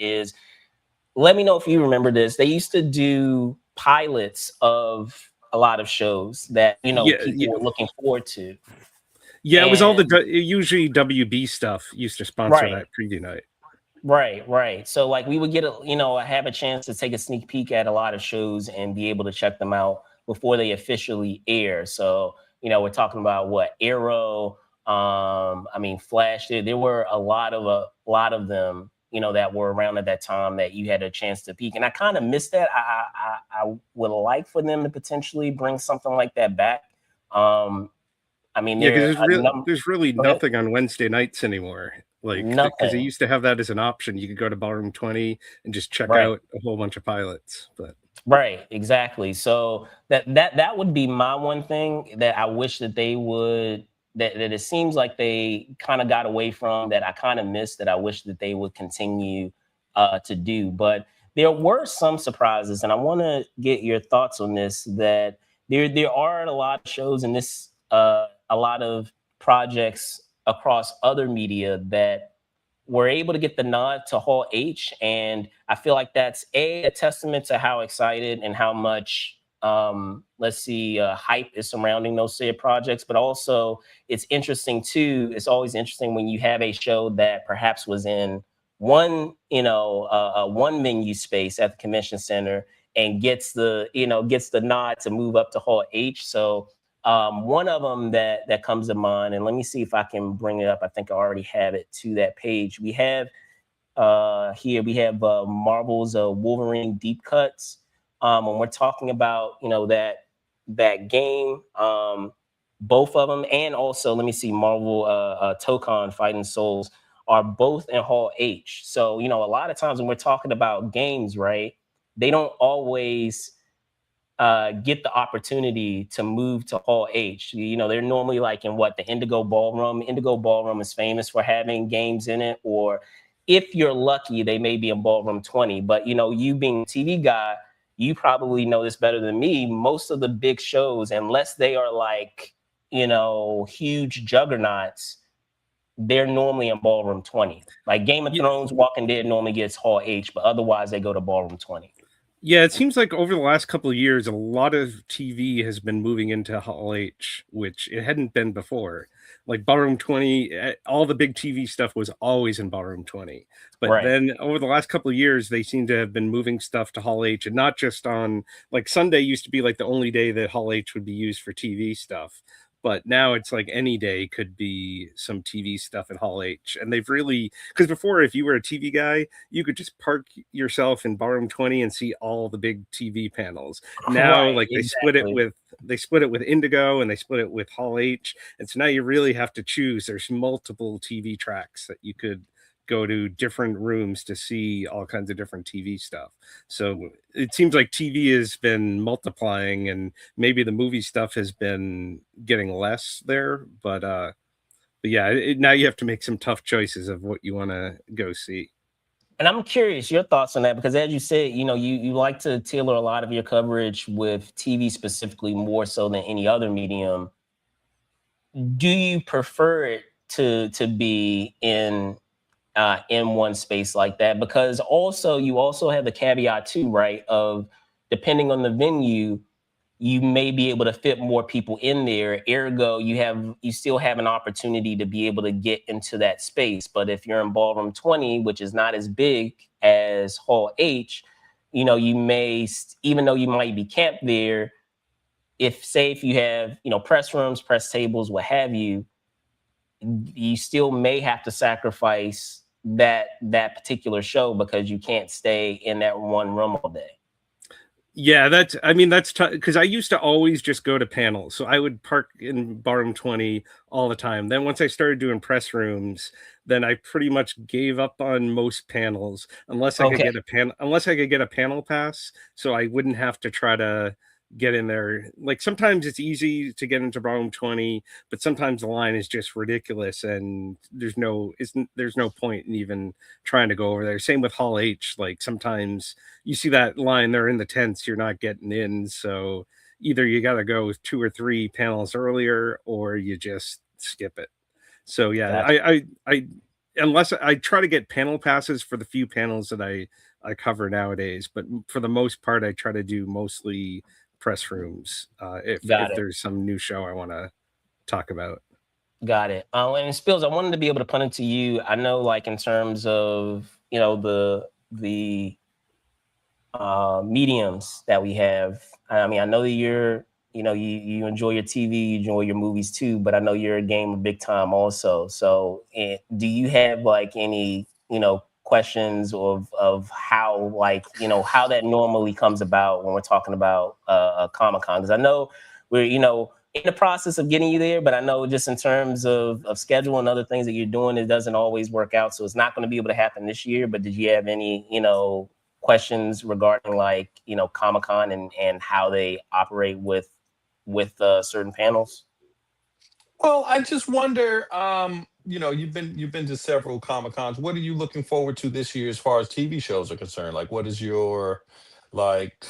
Let me know if you remember this. They used to do pilots of a lot of shows that people were looking forward to. Yeah, it was all usually WB stuff used to sponsor that preview night. Right. So like we would get have a chance to take a sneak peek at a lot of shows and be able to check them out before they officially air. So, we're talking about what Arrow, Flash. There were a lot of them, that were around at that time that you had a chance to peek. And I kind of missed that. I would like for them to potentially bring something like that back. There's really nothing on Wednesday nights anymore. Like, because they used to have that as an option. You could go to Ballroom 20 and just check out a whole bunch of pilots. But right, exactly. So that would be my one thing that I wish that they would. That it seems like they kind of got away from, that I kind of missed, that I wish that they would continue to do. But there were some surprises, and I want to get your thoughts on this. That there are a lot of shows in this. A lot of projects across other media that were able to get the nod to Hall H. And I feel like that's a testament to how excited and how much, hype is surrounding those said projects. But also it's interesting too. It's always interesting when you have a show that perhaps was in one venue space at the convention center and gets the nod to move up to Hall H. So one of them that comes to mind, and let me see if I can bring it up. I think I already have it to that page. We have Marvel's Wolverine Deep Cuts. When we're talking about that game, both of them, and also let me see, Marvel Tokon Fighting Souls are both in Hall H. So a lot of times when we're talking about games, right, they don't always get the opportunity to move to Hall H. They're normally like in the Indigo Ballroom. Indigo Ballroom is famous for having games in it, or if you're lucky, they may be in Ballroom 20. But you being a TV guy, you probably know this better than me. Most of the big shows, unless they are like huge juggernauts, they're normally in Ballroom 20. Like Game of Thrones, Walking Dead normally gets Hall H, but otherwise they go to Ballroom 20. Yeah, it seems like over the last couple of years, a lot of TV has been moving into Hall H, which it hadn't been before. Like Ballroom 20, all the big TV stuff was always in Ballroom 20. But then over the last couple of years, they seem to have been moving stuff to Hall H, and not just on, like Sunday used to be like the only day that Hall H would be used for TV stuff. But now it's like any day could be some TV stuff at Hall H. And they've really, because before, if you were a TV guy, you could just park yourself in Ballroom 20 and see all the big TV panels. Now, they split it with Indigo, and they split it with Hall H. And so now you really have to choose. There's multiple TV tracks that you could go to, different rooms to see all kinds of different TV stuff. So it seems like TV has been multiplying, and maybe the movie stuff has been getting less there. But yeah, now you have to make some tough choices of what you want to go see. And I'm curious your thoughts on that, because as you said, you like to tailor a lot of your coverage with TV specifically more so than any other medium. Do you prefer it to be in one space like that? Because you also have the caveat too, right, of depending on the venue, you may be able to fit more people in there. Ergo, you still have an opportunity to be able to get into that space. But if you're in ballroom 20, which is not as big as Hall H, you may, even though you might be camped there, if you have, press rooms, press tables, what have you, you still may have to sacrifice that particular show because you can't stay in that one room all day. Yeah, that's tough because I used to always just go to panels. So I would park in ballroom 20 all the time. Then once I started doing press rooms, then I pretty much gave up on most panels unless I could Okay. get a panel pass, so I wouldn't have to try to get in there. Like sometimes it's easy to get into ballroom 20, but sometimes the line is just ridiculous and there's no point in even trying to go over there. Same with Hall H. Like sometimes you see that line, they're in the tents, you're not getting in. So either you got to go with 2 or 3 panels earlier or you just skip it. So yeah, Gotcha. I unless I try to get panel passes for the few panels that I cover nowadays, but for the most part, I try to do mostly press rooms Got if it. there's some new show I want to talk about. Got it. And Spills, I wanted to be able to put it to you. I know, like in terms of the mediums that we have. I mean, I know that you enjoy your TV, you enjoy your movies too, but I know you're a gamer big time also. So, do you have like any questions of how how that normally comes about when we're talking about Comic-Con? Because I know we're in the process of getting you there, but I know just in terms of schedule and other things that you're doing, it doesn't always work out. So it's not going to be able to happen this year. But did you have any questions regarding Comic-Con and how they operate with certain panels? Well, I just wonder, you've been to several Comic Cons. What are you looking forward to this year as far as TV shows are concerned? Like, what is your like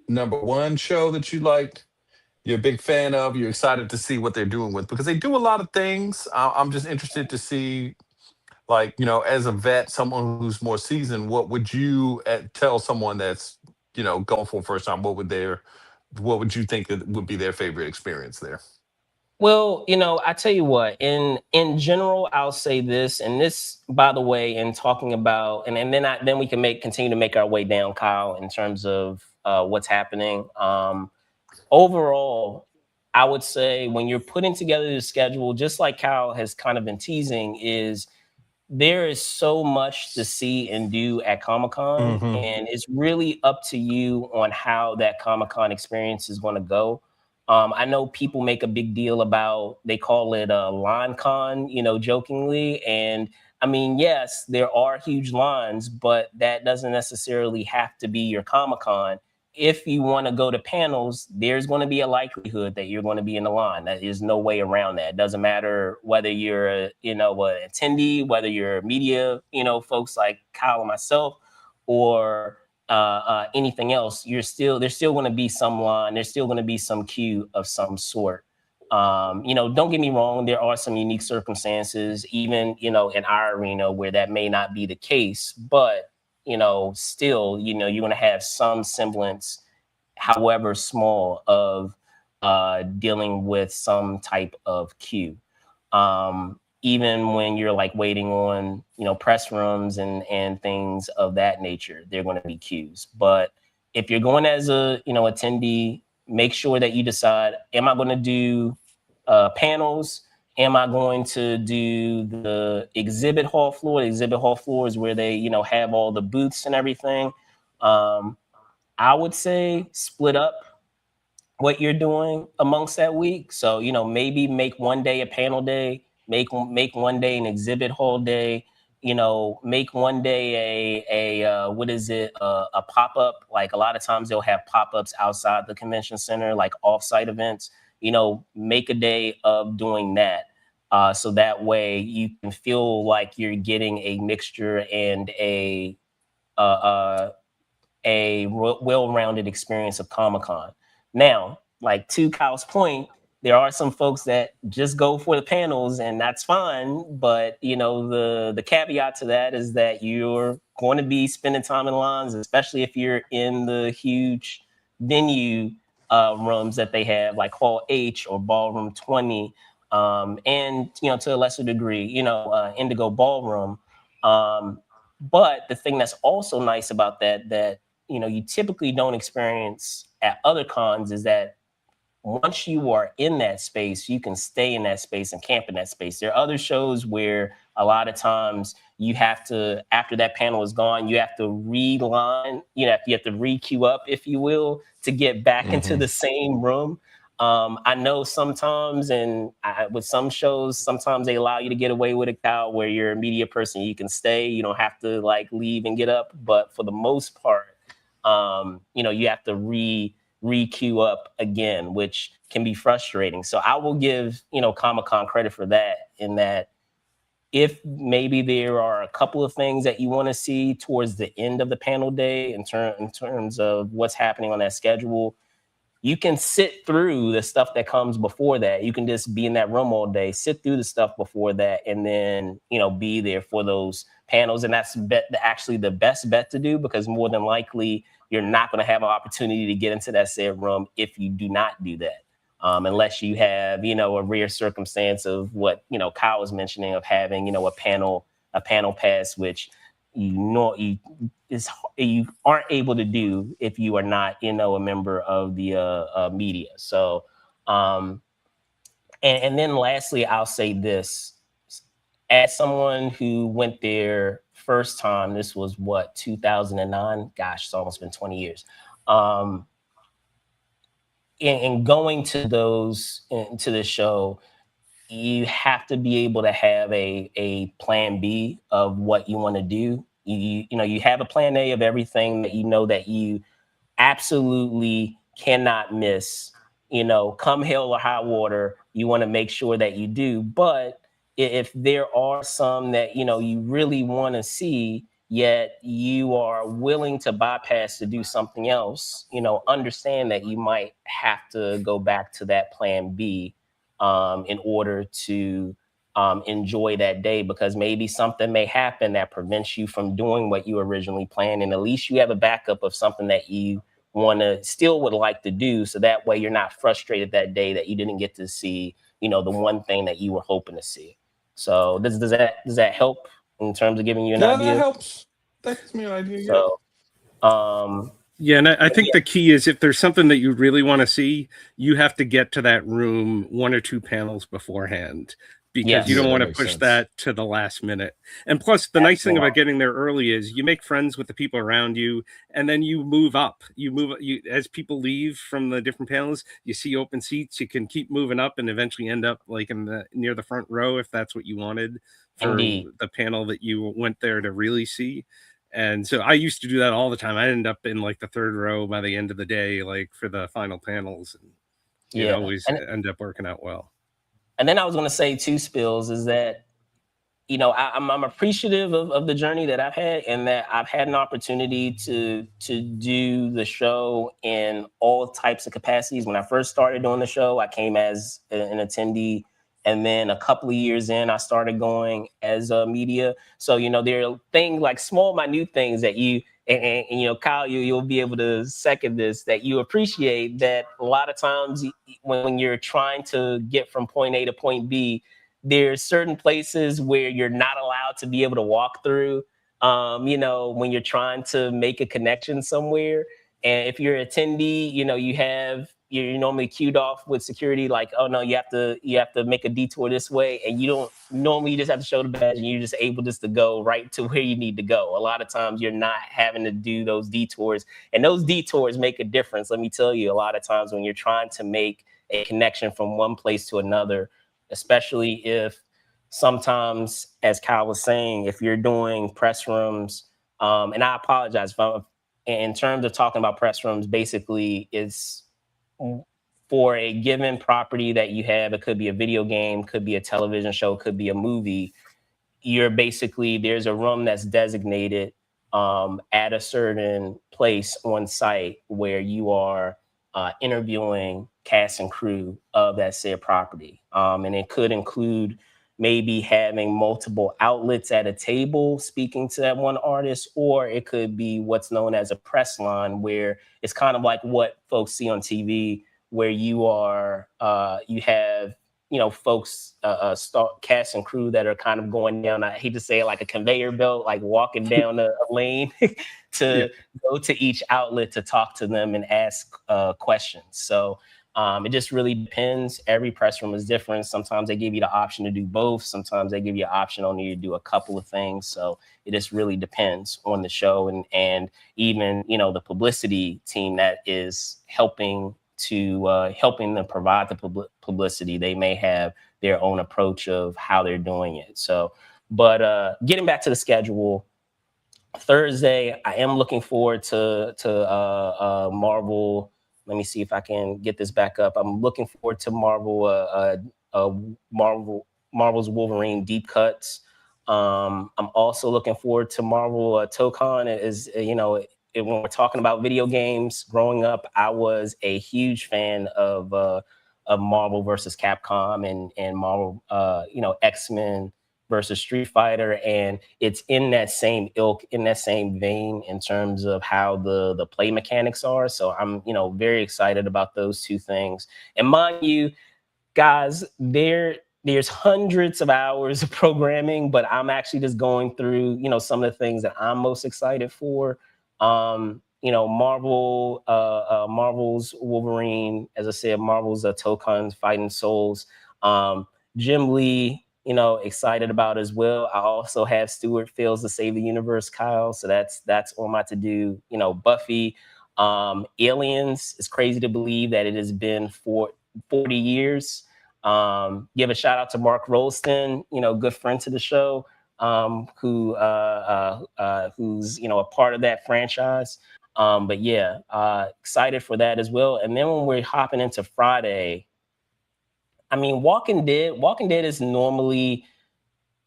number one show that you're a big fan of, you're excited to see what they're doing with, because they do a lot of things. I'm just interested to see, like, as a vet, someone who's more seasoned, what would you tell someone that's going for the first time? What would you think that would be their favorite experience there? Well, I tell you what, in general, I'll say this, and this, by the way, in talking about, and then we can continue to make our way down, Kyle, in terms of what's happening. Overall, I would say when you're putting together the schedule, just like Kyle has kind of been teasing, is there is so much to see and do at Comic-Con, Hmm. and it's really up to you on how that Comic-Con experience is going to go. I know people make a big deal about, they call it line con, jokingly. And I mean, yes, there are huge lines, but that doesn't necessarily have to be your Comic-Con. If you want to go to panels, there's going to be a likelihood that you're going to be in the line. There's no way around that. It doesn't matter whether you're an attendee, whether you're media, folks like Kyle and myself, or anything else. There's still going to be some line. There's still going to be some queue of some sort. Don't get me wrong. There are some unique circumstances, even in our arena, where that may not be the case, but still, you're going to have some semblance, however small, of dealing with some type of queue. Even when you're like waiting on, press rooms and things of that nature, they're going to be queues. But if you're going as a, attendee, make sure that you decide, am I going to do panels? Am I going to do the exhibit hall floor? The exhibit hall floor is where they, have all the booths and everything. I would say split up what you're doing amongst that week. So, maybe make one day a panel day, make one day an exhibit hall day, make one day what is it, a pop-up. Like a lot of times they'll have pop-ups outside the convention center, like off-site events. Make a day of doing that. So that way you can feel like you're getting a mixture and uh, uh, well-rounded experience of Comic-Con. Now, like to Kyle's point, there are some folks that just go for the panels, and that's fine. But the caveat to that is that you're going to be spending time in lines, especially if you're in the huge venue rooms that they have, like Hall H or Ballroom 20, and to a lesser degree, Indigo Ballroom. But the thing that's also nice about that you typically don't experience at other cons is that once you are in that space, you can stay in that space and camp in that space. There are other shows where a lot of times you have to, after that panel is gone, you have to reline, you have to re-queue up, if you will, to get back into the same room. I know sometimes, with some shows, sometimes they allow you to get away with it, Kyle, where you're a media person, you can stay, you don't have to like leave and get up. But for the most part, you have to re-queue up again, which can be frustrating. So I will give, Comic-Con credit for that, in that if maybe there are a couple of things that you want to see towards the end of the panel day in terms of what's happening on that schedule, you can sit through the stuff that comes before that. You can just be in that room all day, sit through the stuff before that, and then, be there for those panels. And that's actually the best bet to do, because more than likely you're not going to have an opportunity to get into that said room if you do not do that. Unless you have, a rare circumstance of what, Kyle was mentioning, of having, a panel pass, which you aren't able to do if you are not, a member of the media. So, and then lastly, I'll say this: as someone who went there first time, this was 2009. Gosh, it's almost been 20 years. And going to the show, you have to be able to have a plan B of what you want to do. You have a plan A of everything that that you absolutely cannot miss. Come hell or high water, you want to make sure that you do. But if there are some that you really want to see, yet you are willing to bypass to do something else, understand that you might have to go back to that plan B in order to enjoy that day, because maybe something may happen that prevents you from doing what you originally planned. And at least you have a backup of something that you would like to do. So that way you're not frustrated that day that you didn't get to see, the one thing that you were hoping to see. So does that help in terms of giving you an idea? That helps. That gives me an idea. So, yeah, and I think the key is, if there's something that you really want to see, you have to get to that room 1 or 2 panels beforehand, because you don't want to push that to the last minute. And plus, the nice thing about getting there early is you make friends with the people around you, and then you move up. You as people leave from the different panels, you see open seats, you can keep moving up and eventually end up like near the front row, if that's what you wanted for the panel that you went there to really see. And so I used to do that all the time. I ended up in like the 3rd row by the end of the day, like for the final panels. And it always ended up working out well. And then I was going to say too, Spills, is that, I'm appreciative of the journey that I've had, and that I've had an opportunity to do the show in all types of capacities. When I first started doing the show, I came as an attendee. And then a couple of years in, I started going as a media. So, there are things like small, minute things that you, and Kyle, you'll be able to second this, that you appreciate, that a lot of times when you're trying to get from point A to point B, there's certain places where you're not allowed to be able to walk through, when you're trying to make a connection somewhere. And if you're an attendee, you're normally queued off with security, like, oh no, you have to make a detour this way, and you don't normally, you just have to show the badge and you're just able just to go right to where you need to go. A lot of times you're not having to do those detours, and those detours make a difference. Let me tell you, a lot of times when you're trying to make a connection from one place to another, especially if sometimes, as Kyle was saying, if you're doing press rooms, and I apologize if I'm, in terms of talking about press rooms, basically it's for a given property that you have. It could be a video game, could be a television show, could be a movie. You're basically, there's a room that's designated at a certain place on site where you are interviewing cast and crew of that said property. And it could include, maybe having multiple outlets at a table speaking to that one artist, or it could be what's known as a press line, where it's kind of like what folks see on TV, where you have folks, cast and crew that are kind of going down, I hate to say it, like a conveyor belt, like walking down a lane to go to each outlet to talk to them and ask questions. So it just really depends. Every press room is different. Sometimes they give you the option to do both. Sometimes they give you an option only to do a couple of things. So it just really depends on the show, and even the publicity team that is helping them provide the publicity. They may have their own approach of how they're doing it. So, but getting back to the schedule, Thursday, I am looking forward to Marvel. Let me see if I can get this back up. I'm looking forward to Marvel's Wolverine Deep Cuts. I'm also looking forward to Marvel ToeCon. When we're talking about video games, growing up, I was a huge fan of Marvel versus Capcom and Marvel, X-Men versus Street Fighter, and it's in that same ilk, in that same vein in terms of how the play mechanics are. So I'm, very excited about those two things. And mind you, guys, there's hundreds of hours of programming, but I'm actually just going through, some of the things that I'm most excited for. Marvel's Wolverine, as I said, Marvel's ToeCon Fighting Souls. Jim Lee, excited about as well. I also have Stuart Fails to Save the Universe, Kyle. So that's on my to-do. Buffy, Aliens. It's crazy to believe that it has been for 40 years. Give a shout out to Mark Rolston, good friend to the show. Who's a part of that franchise. But yeah, excited for that as well. And then when we're hopping into Friday, I mean, Walking Dead is normally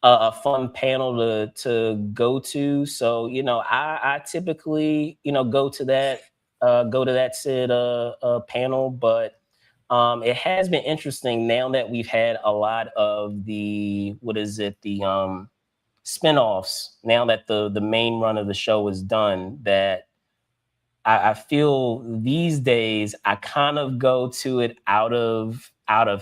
a fun panel to go to. So I typically go to that said panel, but it has been interesting now that we've had a lot of the spinoffs, now that the main run of the show is done, that I feel these days I kind of go to it out of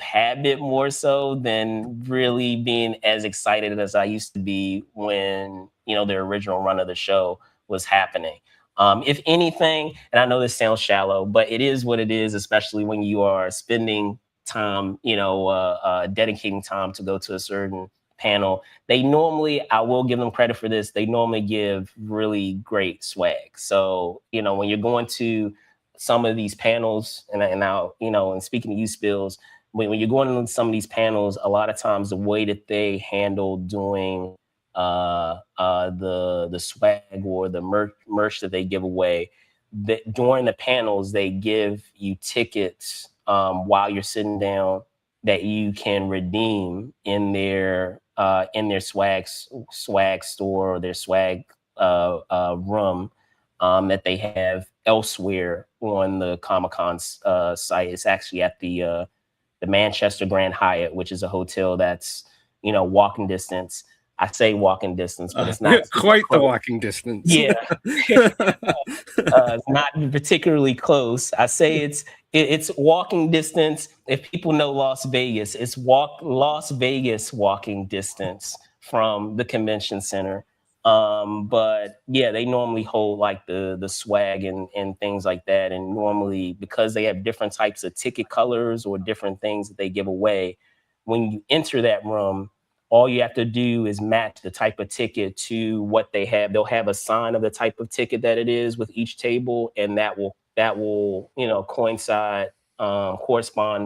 habit more so than really being as excited as I used to be when the original run of the show was happening. If anything, and I know this sounds shallow, but it is what it is, especially when you are spending time, dedicating time to go to a certain panel. They normally, I will give them credit for this, they normally give really great swag. So, when you're going to some of these panels, and now, and speaking to you, Spills, when you're going to some of these panels, a lot of times the way that they handle doing the swag or the merch that they give away, that during the panels, they give you tickets while you're sitting down that you can redeem in their swag store or their swag room that they have elsewhere on the Comic-Con site. It's actually at the Manchester Grand Hyatt, which is a hotel that's walking distance. I say walking distance, but it's not quite the walking distance. Yeah, it's not particularly close. I say it's walking distance. If people know Las Vegas, it's Las Vegas walking distance from the convention center. But yeah, they normally hold like the swag and things like that. And normally, because they have different types of ticket colors or different things that they give away, when you enter that room, all you have to do is match the type of ticket to what they have. They'll have a sign of the type of ticket that it is with each table, and that will correspond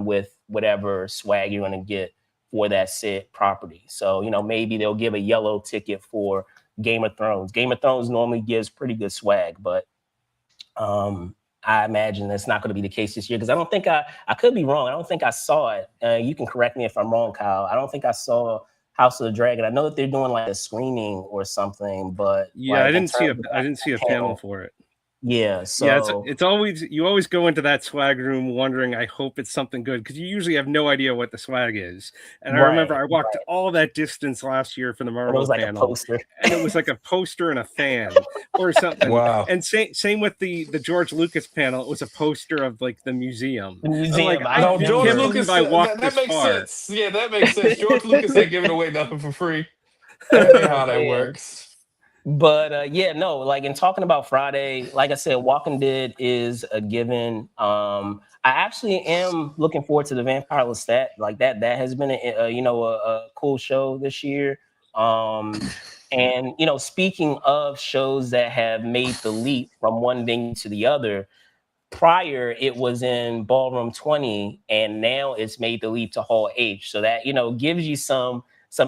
with whatever swag you're going to get for that said property. So maybe they'll give a yellow ticket for Game of Thrones. Game of Thrones normally gives pretty good swag, but I imagine that's not going to be the case this year, because I don't think I could be wrong. I don't think I saw it. You can correct me if I'm wrong, Kyle. I don't think I saw House of the Dragon. I know that they're doing like a screening or something, but yeah, I didn't see a panel for it. Yeah. Yeah, So it's always, you always go into that swag room wondering, I hope it's something good, because you usually have no idea what the swag is. And I remember right, I walked all that distance last year for the and it Marvel was like a panel, poster. and it was like a poster and a fan or something. Wow. And same with the George Lucas panel. It was a poster of like the museum. The I'm like, museum. I I No, George can't remember. believe Lucas. I walked That this makes far. sense. Yeah, that makes sense. George Lucas ain't giving away nothing for free. That ain't how that Man. works. But yeah, no, like in talking about Friday, like I said, Walking Dead is a given. I actually am looking forward to the Vampire Lestat. Like that has been a cool show this year. And speaking of shows that have made the leap from one venue to the other, prior it was in Ballroom 20, and now it's made the leap to Hall H. So that gives you some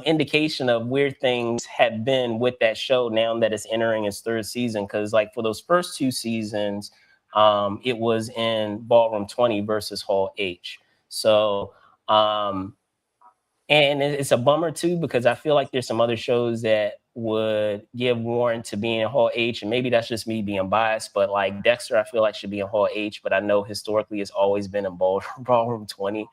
indication of where things have been with that show now that it's entering its third season. Because like for those first two seasons, it was in Ballroom 20 versus Hall H. So and it's a bummer too, because I feel like there's some other shows that would give warrant to being in Hall H, and maybe that's just me being biased, but like Dexter, I feel like should be in Hall H, but I know historically it's always been in Ballroom 20.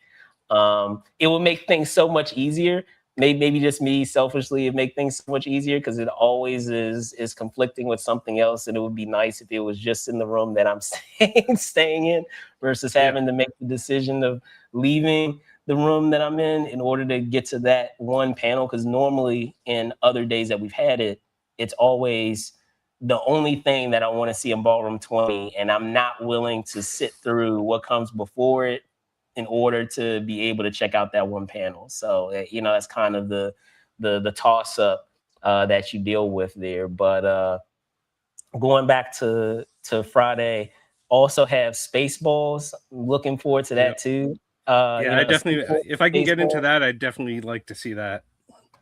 It would make things so much easier. Maybe just me selfishly, it make things so much easier because it always is conflicting with something else, and it would be nice if it was just in the room that I'm staying in versus Yeah. having to make the decision of leaving the room that I'm in order to get to that one panel. Because normally in other days that we've had it, it's always the only thing that I want to see in Ballroom 20, and I'm not willing to sit through what comes before it in order to be able to check out that one panel. So that's kind of the toss up that you deal with there. But going back to Friday, also have Spaceballs. Looking forward to that too. Yeah, I definitely, if I can get into Spaceballs. that, I'd definitely like to see that.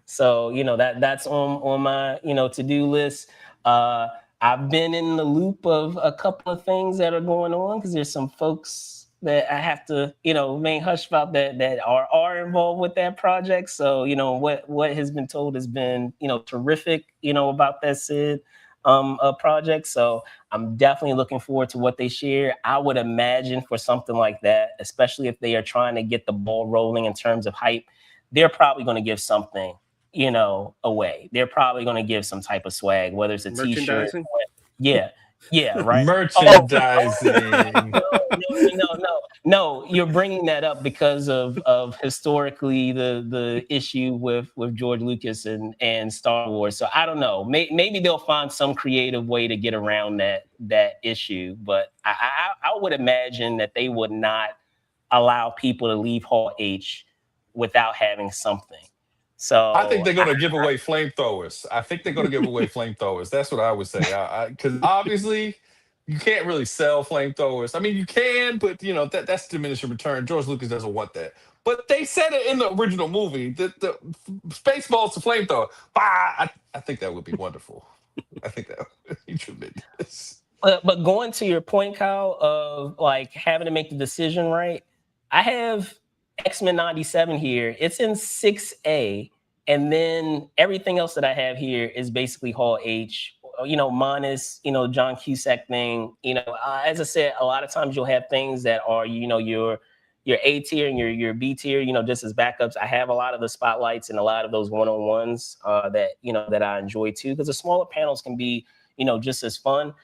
So that's on my to-do list. I've been in the loop of a couple of things that are going on because there's some folks that I have to remain hush about that are involved with that project. So what has been told has been terrific about that Sid project. So I'm definitely looking forward to what they share. I would imagine for something like that, especially if they are trying to get the ball rolling in terms of hype, they're probably going to give something away. They're probably going to give some type of swag, whether it's a t-shirt. Merchandising? Yeah, right. Merchandising. No, you're bringing that up because of historically the issue with George Lucas and Star Wars. So I don't know. Maybe they'll find some creative way to get around that issue. But I would imagine that they would not allow people to leave Hall H without having something. So I think they're going to give away flamethrowers. That's what I would say. Because obviously you can't really sell flamethrowers. I mean, you can, but that's diminishing return. George Lucas doesn't want that. But they said it in the original movie that the Spaceballs to flamethrower. I think that would be wonderful. I think that would be tremendous. But going to your point, Kyle, of like having to make the decision right, I have X-Men 97 here. It's in 6A, and then everything else that I have here is basically Hall H. Minus John Cusack thing. As I said, a lot of times you'll have things that are your A tier and your B tier. Just as backups. I have a lot of the spotlights and a lot of those one-on-ones that I enjoy too, because the smaller panels can be just as fun.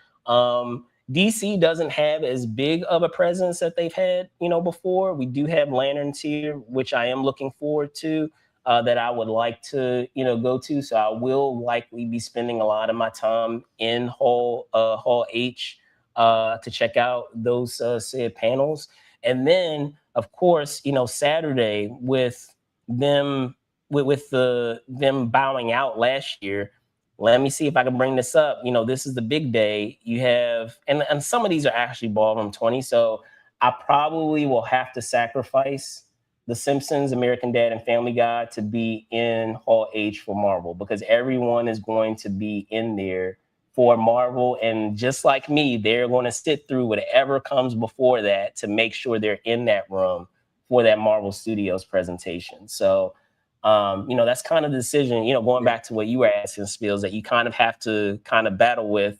DC doesn't have as big of a presence that they've had, before. We do have Lanterns here, which I am looking forward to, that I would like to, go to. So I will likely be spending a lot of my time in Hall H to check out those said panels. And then, of course, Saturday with them them bowing out last year. Let me see if I can bring this up. This is the big day. You have, and some of these are actually Ballroom 20. So I probably will have to sacrifice The Simpsons, American Dad, and Family Guy to be in Hall H for Marvel, because everyone is going to be in there for Marvel. And just like me, they're going to sit through whatever comes before that to make sure they're in that room for that Marvel Studios presentation. So that's kind of the decision, going back to what you were asking, Spills, that you kind of have to kind of battle with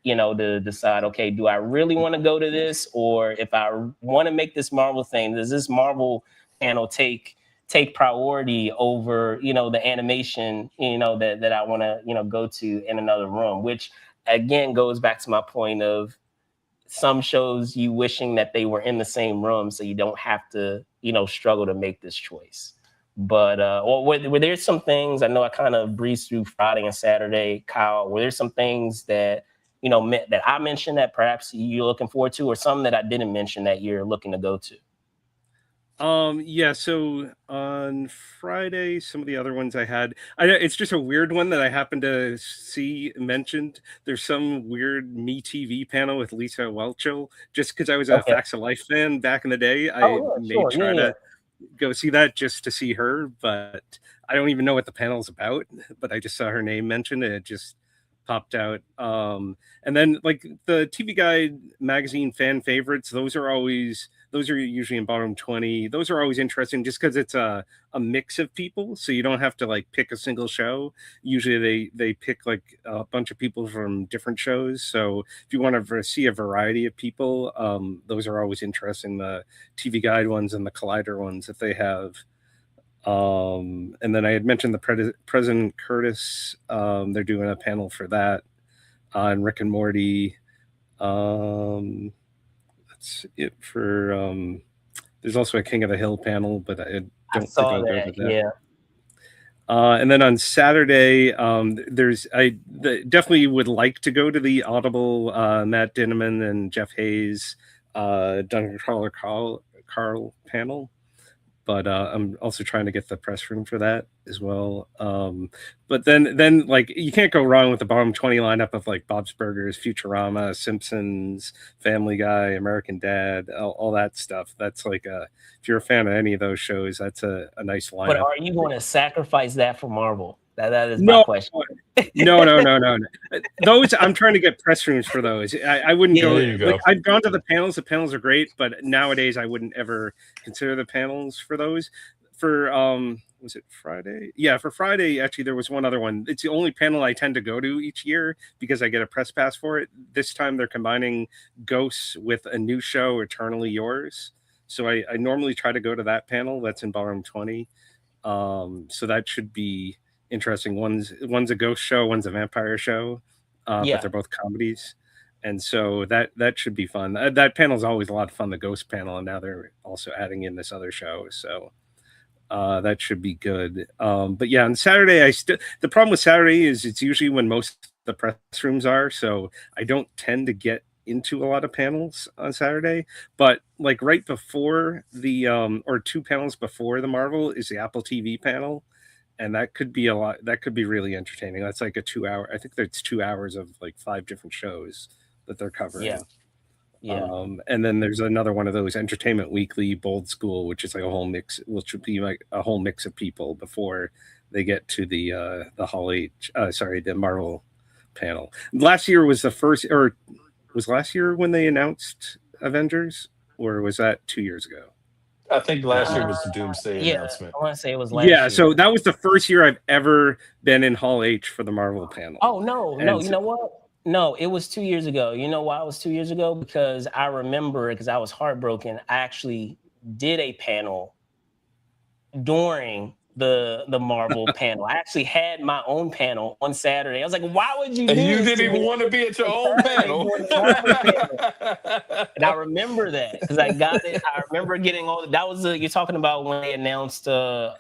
you know, to decide, okay, do I really want to go to this, or if I want to make this Marvel thing, does this Marvel panel take priority over, you know, the animation, you know, that I want to, you know, go to in another room, which again goes back to my point of some shows you wishing that they were in the same room so you don't have to, you know, struggle to make this choice. But or were there some things, I know I kind of breezed through Friday and Saturday, Kyle, were there some things that, you know, that I mentioned that perhaps you're looking forward to, or some that I didn't mention that you're looking to go to? Yeah, so on Friday, some of the other ones it's just a weird one that I happened to see mentioned. There's some weird Me TV panel with Lisa Whelchel. Just because I was a Okay. Facts of Life fan back in the day, I Oh, yeah, may sure. try Yeah. to go see that just to see her, but I don't even know what the panel's about. But I just saw her name mentioned and it just popped out. And then like the TV Guide magazine fan favorites, those are usually in bottom 20. Those are always interesting just because it's a mix of people, so you don't have to like pick a single show. Usually they pick like a bunch of people from different shows, so if you want to see a variety of people, those are always interesting, the TV Guide ones and the Collider ones that they have. And then I had mentioned the President Curtis. They're doing a panel for that on Rick and Morty. That's it for. There's also a King of the Hill panel, but I don't think I'll go to that. Yeah. And then on Saturday, definitely would like to go to the Audible Matt Dinneman and Jeff Hayes Duncan Carl panel. But I'm also trying to get the press room for that as well. But then like you can't go wrong with the bottom 20 lineup of like Bob's Burgers, Futurama, Simpsons, Family Guy, American Dad, all that stuff. That's like if you're a fan of any of those shows, that's a nice lineup. But are you going to sacrifice that for Marvel? That is my question. No. Those I'm trying to get press rooms for those. I wouldn't go. Like, I've gone to the panels. The panels are great, but nowadays I wouldn't ever consider the panels for those. For was it Friday? Yeah, for Friday actually there was one other one. It's the only panel I tend to go to each year because I get a press pass for it. This time they're combining Ghosts with a new show, Eternally Yours. So I normally try to go to that panel. That's in ballroom 20. So that should be interesting. One's a ghost show, one's a vampire show, but they're both comedies, and so that should be fun. That panel is always a lot of fun, the ghost panel, and now they're also adding in this other show, so that should be good. But yeah, on Saturday, the problem with Saturday is it's usually when most of the press rooms are, so I don't tend to get into a lot of panels on Saturday. But like right before the or two panels before the Marvel is the Apple TV panel. And that could be that could be really entertaining. That's like a 2 hour. I think there's 2 hours of like 5 different shows that they're covering. Yeah. And then there's another one of those Entertainment Weekly Bold School, which is like a whole mix, which would be like a whole mix of people before they get to the the Marvel panel. Last year was the first, or was last year when they announced Avengers, or was that 2 years ago? I think last year was the Doomsday announcement. I want to say it was last year. Yeah, so that was the first year I've ever been in Hall H for the Marvel panel. Oh, no. You know what? No, it was 2 years ago. You know why it was 2 years ago? Because I remember, because I was heartbroken, I actually did a panel during the Marvel panel. I actually had my own panel on Saturday. I was like, why would you do this? You didn't even me? want to be at your own panel. And I remember that because I got it. I remember getting all that was you're talking about when they announced Robert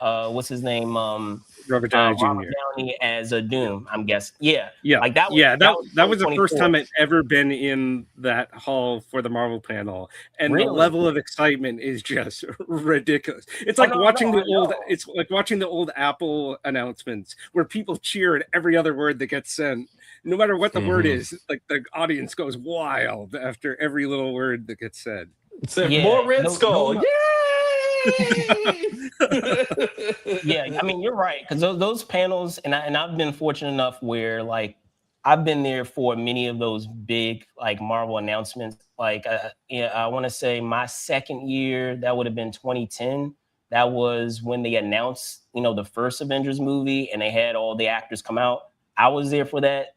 Downey Jr. Robert Downey as a Doom, I'm guessing. Yeah. Like that was the first time I'd ever been in that hall for the Marvel panel. And the level of excitement is just ridiculous. It's like watching the old Apple announcements where people cheer at every other word that gets sent. No matter what the word is, like the audience goes wild after every little word that gets said. More Red Skull. Yay! Yeah, I mean, you're right, because those panels, and I've been fortunate enough where like I've been there for many of those big like Marvel announcements. Like I want to say my second year, that would have been 2010. That was when they announced, the first Avengers movie, and they had all the actors come out. I was there for that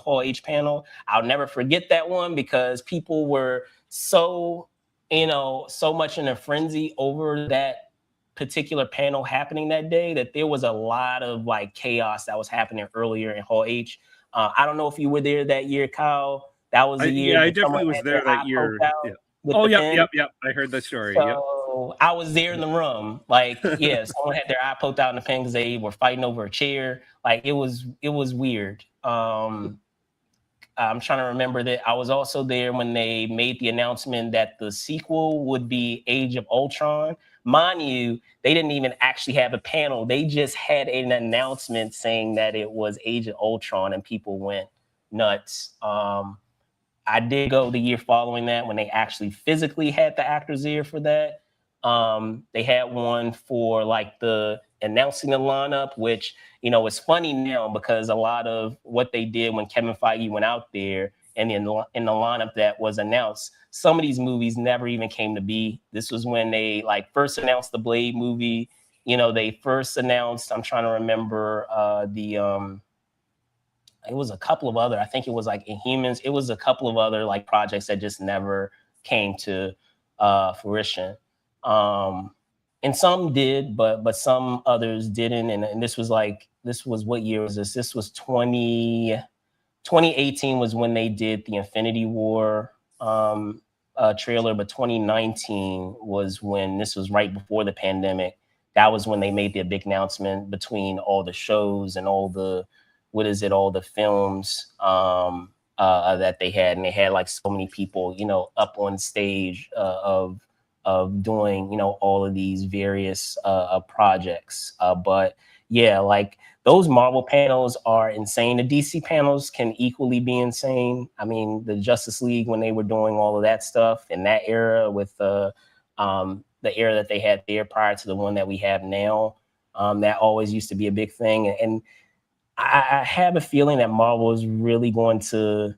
Hall H panel. I'll never forget that one because people were so so much in a frenzy over that particular panel happening that day that there was a lot of like chaos that was happening earlier in Hall H. I don't know if you were there that year, Kyle. That was the year Yeah, I that someone definitely was had there their eye that year. poked out Yeah. with Oh, the yep, pen. yep, yep. I heard the story. Yep. So I was there in the room. Like, yeah, someone had their eye poked out in the pen because they were fighting over a chair. Like, it was weird. I'm trying to remember that I was also there when they made the announcement that the sequel would be Age of Ultron. Mind you, they didn't even actually have a panel. They just had an announcement saying that it was Age of Ultron, and people went nuts. I did go the year following that when they actually physically had the actors there for that. They had one for like the announcing the lineup, which, it's funny now because a lot of what they did when Kevin Feige went out there and in the lineup that was announced, some of these movies never even came to be. This was when they like first announced the Blade movie. They first announced, I'm trying to remember it was a couple of other, I think it was like Inhumans. It was a couple of other like projects that just never came to fruition. And some did, but some others didn't. And this was what year was this? This was 2018 was when they did the Infinity War trailer, but 2019 was when this was right before the pandemic. That was when they made the big announcement between all the shows and all the all the films that they had, and they had like so many people, up on stage of doing, all of these various projects. But yeah, like those Marvel panels are insane. The DC panels can equally be insane. I mean, the Justice League, when they were doing all of that stuff in that era with the era that they had there prior to the one that we have now, that always used to be a big thing. And I have a feeling that Marvel is really going to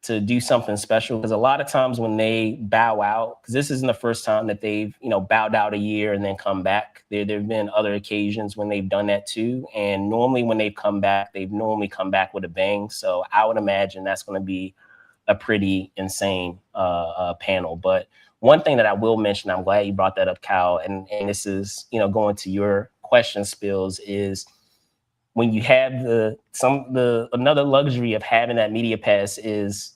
do something special, because a lot of times when they bow out, because this isn't the first time that they've bowed out a year and then come back. There've been other occasions when they've done that too, and normally when they've come back, they've normally come back with a bang. So I would imagine that's going to be a pretty insane panel. But one thing that I will mention, I'm glad you brought that up, Kyle, and this is going to your question, Spills, is when you have another luxury of having that media pass is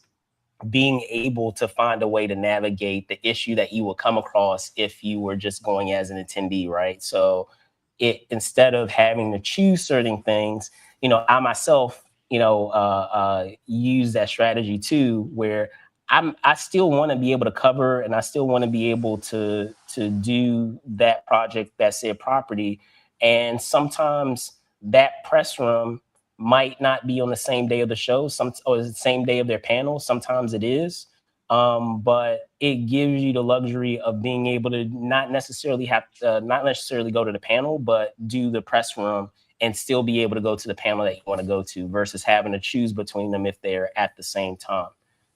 being able to find a way to navigate the issue that you would come across if you were just going as an attendee, right? So instead of having to choose certain things, I myself, use that strategy too, where I still want to be able to cover, and I still want to be able to do that project, that said property. And sometimes that press room might not be on the same day of the show, or the same day of their panel. Sometimes it is. But it gives you the luxury of being able to not necessarily go to the panel, but do the press room and still be able to go to the panel that you want to go to, versus having to choose between them if they're at the same time.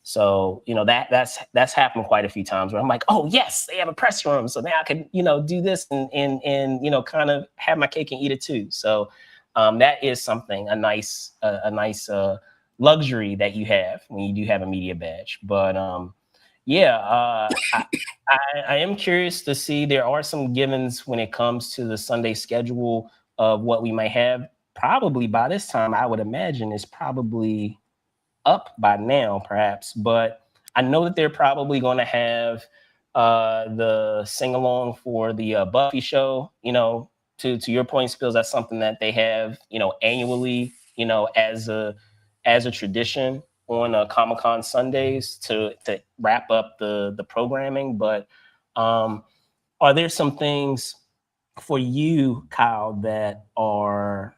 So, that's happened quite a few times where I'm like, oh yes, they have a press room. So now I can, do this and kind of have my cake and eat it too. So that is something, a nice luxury that you have when you do have a media badge. But I am curious to see. There are some givens when it comes to the Sunday schedule of what we might have. Probably by this time, I would imagine is probably up by now, perhaps. But I know that they're probably going to have the sing along for the Buffy show. To your point, Spills, that's something that they have, annually, as a tradition on Comic-Con Sundays to wrap up the programming. But are there some things for you, Kyle, that are,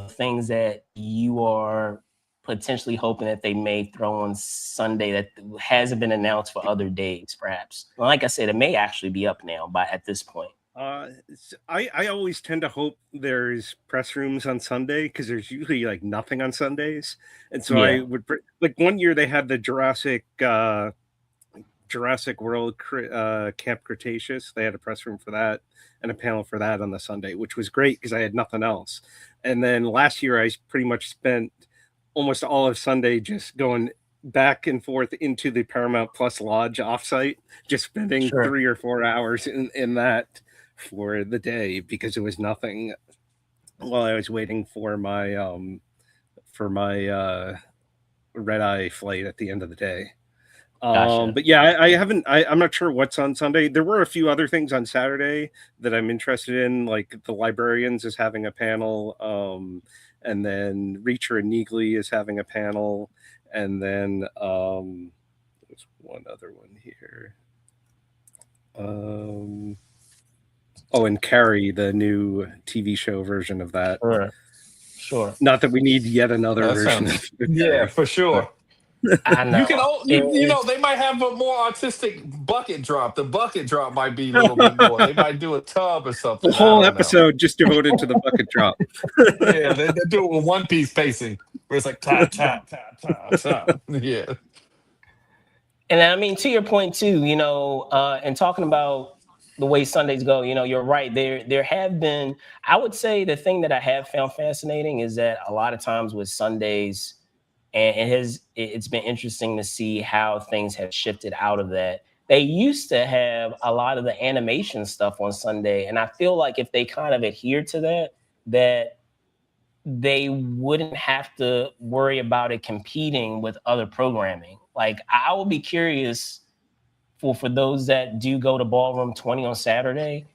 things that you are potentially hoping that they may throw on Sunday that hasn't been announced for other days, perhaps? Well, like I said, it may actually be up now at this point. I always tend to hope there's press rooms on Sunday, because there's usually like nothing on Sundays, and so I would like one year they had the Jurassic World Camp Cretaceous. They had a press room for that and a panel for that on the Sunday, which was great because I had nothing else. And then last year, I pretty much spent almost all of Sunday just going back and forth into the Paramount Plus Lodge offsite, just spending Sure. 3 or 4 hours in that for the day because it was nothing while I was waiting for my red eye flight at the end of the day. Gotcha. But yeah, I'm not sure what's on Sunday. There were a few other things on Saturday that I'm interested in, like the Librarians is having a panel, and then Reacher and Neagley is having a panel, and then there's one other one here. And Carrie, the new TV show version of that. Sure. Not that we need yet another That version. sounds- of Yeah, Carrie. for sure. I know. You can, they might have a more artistic bucket drop. The bucket drop might be a little bit more. They might do a tub or something. The whole I don't know. episode just devoted to the bucket drop. Yeah, they do it with One Piece pacing, where it's like tap tap tap tap tap. Yeah, And I mean, to your point too, and talking about the way Sundays go, you're right. There have been, I would say the thing that I have found fascinating is that a lot of times with Sundays, and it's been interesting to see how things have shifted out of that. They used to have a lot of the animation stuff on Sunday, and I feel like if they kind of adhere to that they wouldn't have to worry about it competing with other programming. Like, I would be curious for those that do go to Ballroom 20 on Saturday,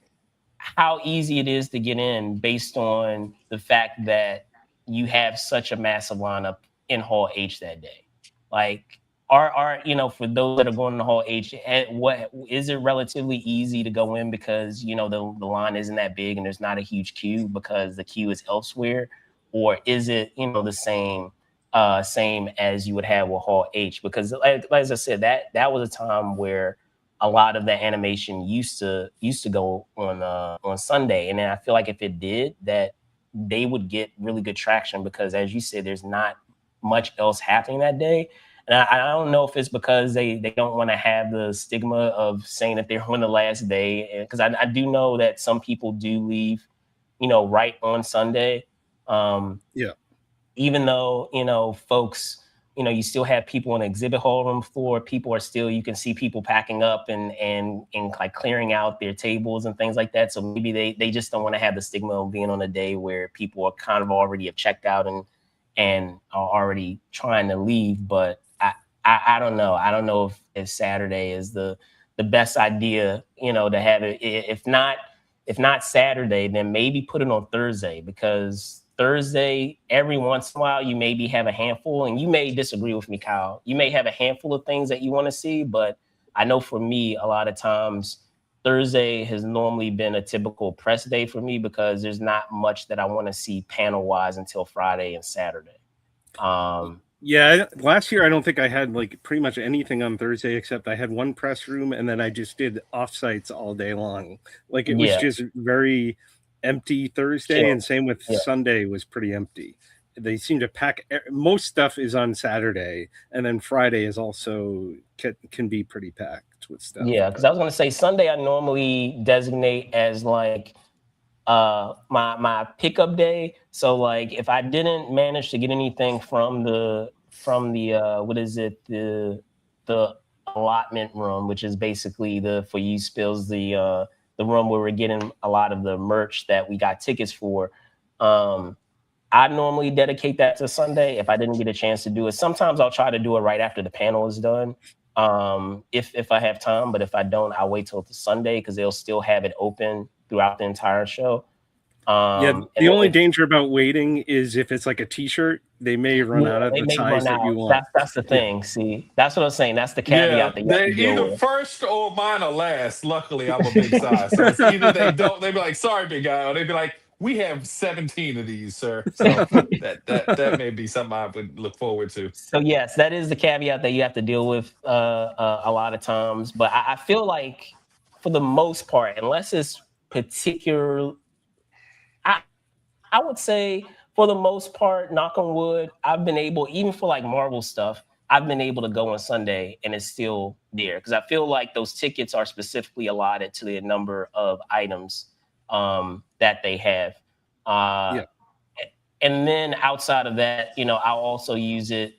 how easy it is to get in based on the fact that you have such a massive lineup in Hall H that day. Like, are for those that are going to Hall H, what is it relatively easy to go in because the line isn't that big and there's not a huge queue because the queue is elsewhere, or is it the same as you would have with Hall H? Because as I said, that was a time where a lot of the animation used to go on Sunday, and then I feel like if it did, that they would get really good traction because, as you said, there's not much else happening that day. And I don't know if it's because they don't want to have the stigma of saying that they're on the last day, because I do know that some people do leave, right on Sunday. Yeah. Even though, folks, you still have people on the exhibit hall room floor. People are still, you can see people packing up and like clearing out their tables and things like that. So maybe they just don't want to have the stigma of being on a day where people are kind of already have checked out and are already trying to leave. But I don't know. I don't know if Saturday is the best idea, to have it. If not Saturday, then maybe put it on Thursday, because Thursday, every once in a while, you maybe have a handful, and you may disagree with me, Kyle. You may have a handful of things that you want to see, but I know for me, a lot of times, Thursday has normally been a typical press day for me because there's not much that I want to see panel-wise until Friday and Saturday. Yeah, last year I don't think I had like pretty much anything on Thursday except I had one press room and then I just did offsites all day long. Like, it was just very empty Thursday, Sure. and same with Sunday was pretty empty. They seem to pack, most stuff is on Saturday, and then Friday is also can be pretty packed with stuff. Yeah, because I was going to say Sunday I normally designate as like my pickup day. So like if I didn't manage to get anything from the what is it, the allotment room, which is basically for you spills, the room where we're getting a lot of the merch that we got tickets for. I normally dedicate that to Sunday if I didn't get a chance to do it. Sometimes I'll try to do it right after the panel is done, if I have time. But if I don't, I'll wait till the Sunday because they'll still have it open throughout the entire show. The only danger about waiting is if it's like a t-shirt, they may run out of the size that you want. That's the thing. See, that's what I'm saying. That's the caveat that you have to deal either with. first or mine or last. Luckily, I'm a big size, so it's either they don't. They'd be like, "Sorry, big guy," or they'd be like, "We have 17 of these, sir." So that may be something I would look forward to. So yes, that is the caveat that you have to deal with a lot of times. But I feel like for the most part, unless it's particular, I would say for the most part, knock on wood, I've been able, even for like Marvel stuff, I've been able to go on Sunday and it's still there. Because I feel like those tickets are specifically allotted to the number of items that they have. And then outside of that, I'll also use it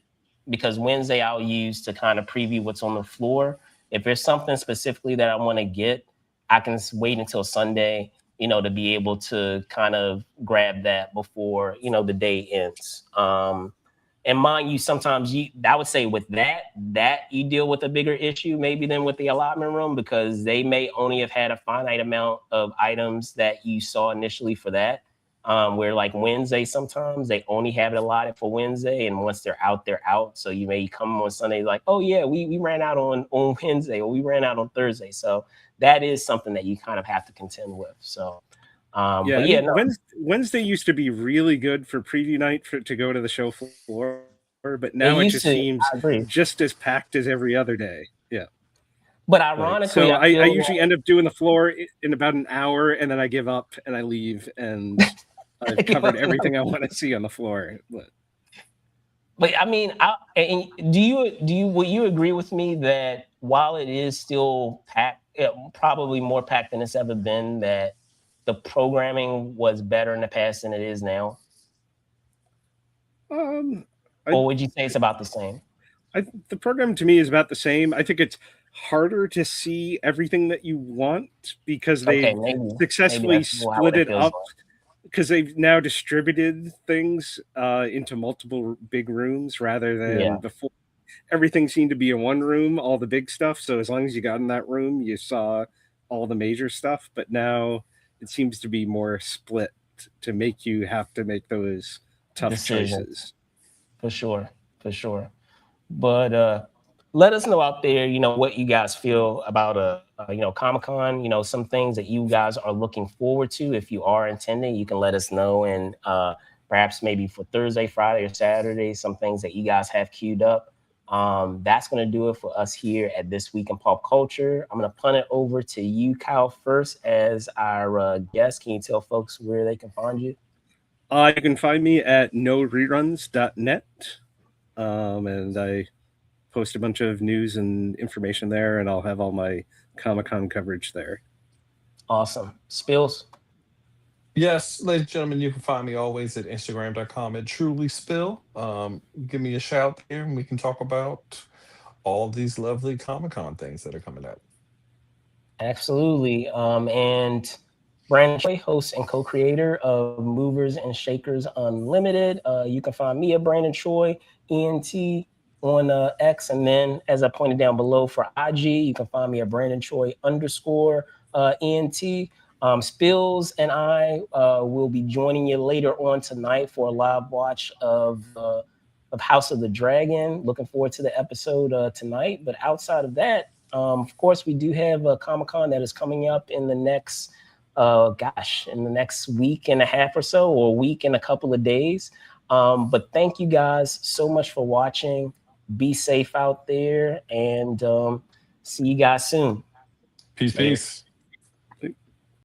because Wednesday I'll use to kind of preview what's on the floor. If there's something specifically that I want to get, I can wait until Sunday, to be able to kind of grab that before, the day ends. And mind you, sometimes I would say with that you deal with a bigger issue maybe than with the allotment room, because they may only have had a finite amount of items that you saw initially for that. Where like Wednesday, sometimes they only have it allotted for Wednesday, and once they're out, they're out. So you may come on Sunday like, oh yeah, we ran out on Wednesday, or we ran out on Thursday. So that is something that you kind of have to contend with. So yeah, but yeah, no. Wednesday used to be really good for preview night to go to the show floor, but now it just seems just as packed as every other day. Yeah. But ironically, so I usually end up doing the floor in about an hour, and then I give up and I leave, and I've covered everything I want to see on the floor. But I mean, will you agree with me that while it is still packed, probably more packed than it's ever been, that the programming was better in the past than it is now? Or would you say it's about the same? The program to me is about the same. I think it's harder to see everything that you want because they successfully split it up, because they've now distributed things into multiple big rooms rather than before. Everything seemed to be in one room, all the big stuff. So as long as you got in that room, you saw all the major stuff. But now it seems to be more split to make you have to make those tough choices. For sure. But let us know out there, what you guys feel about Comic-Con, some things that you guys are looking forward to. If you are attending, you can let us know, and perhaps maybe for Thursday, Friday, or Saturday, some things that you guys have queued up. That's going to do it for us here at This Week in Pop Culture. I'm going to punt it over to you, Kyle, first as our guest. Can you tell folks where they can find you? You can find me at noreruns.net. And I post a bunch of news and information there, and I'll have all my Comic-Con coverage there. Awesome. Spills? Yes, ladies and gentlemen, you can find me always at Instagram.com@trulyspill. Give me a shout there, and we can talk about all these lovely Comic-Con things that are coming up. Absolutely. And Brandon Choi, host and co-creator of Movers and Shakers Unlimited. You can find me at Brandon Choi, ENT, on X. And then, as I pointed down below for IG, you can find me at Brandon Choi _ENT. Spills and I will be joining you later on tonight for a live watch of House of the Dragon. Looking forward to the episode tonight. But outside of that, of course, we do have a Comic-Con that is coming up in the next in the next week and a half or so, or a week and a couple of days. But thank you guys so much for watching. Be safe out there, and see you guys soon. Peace.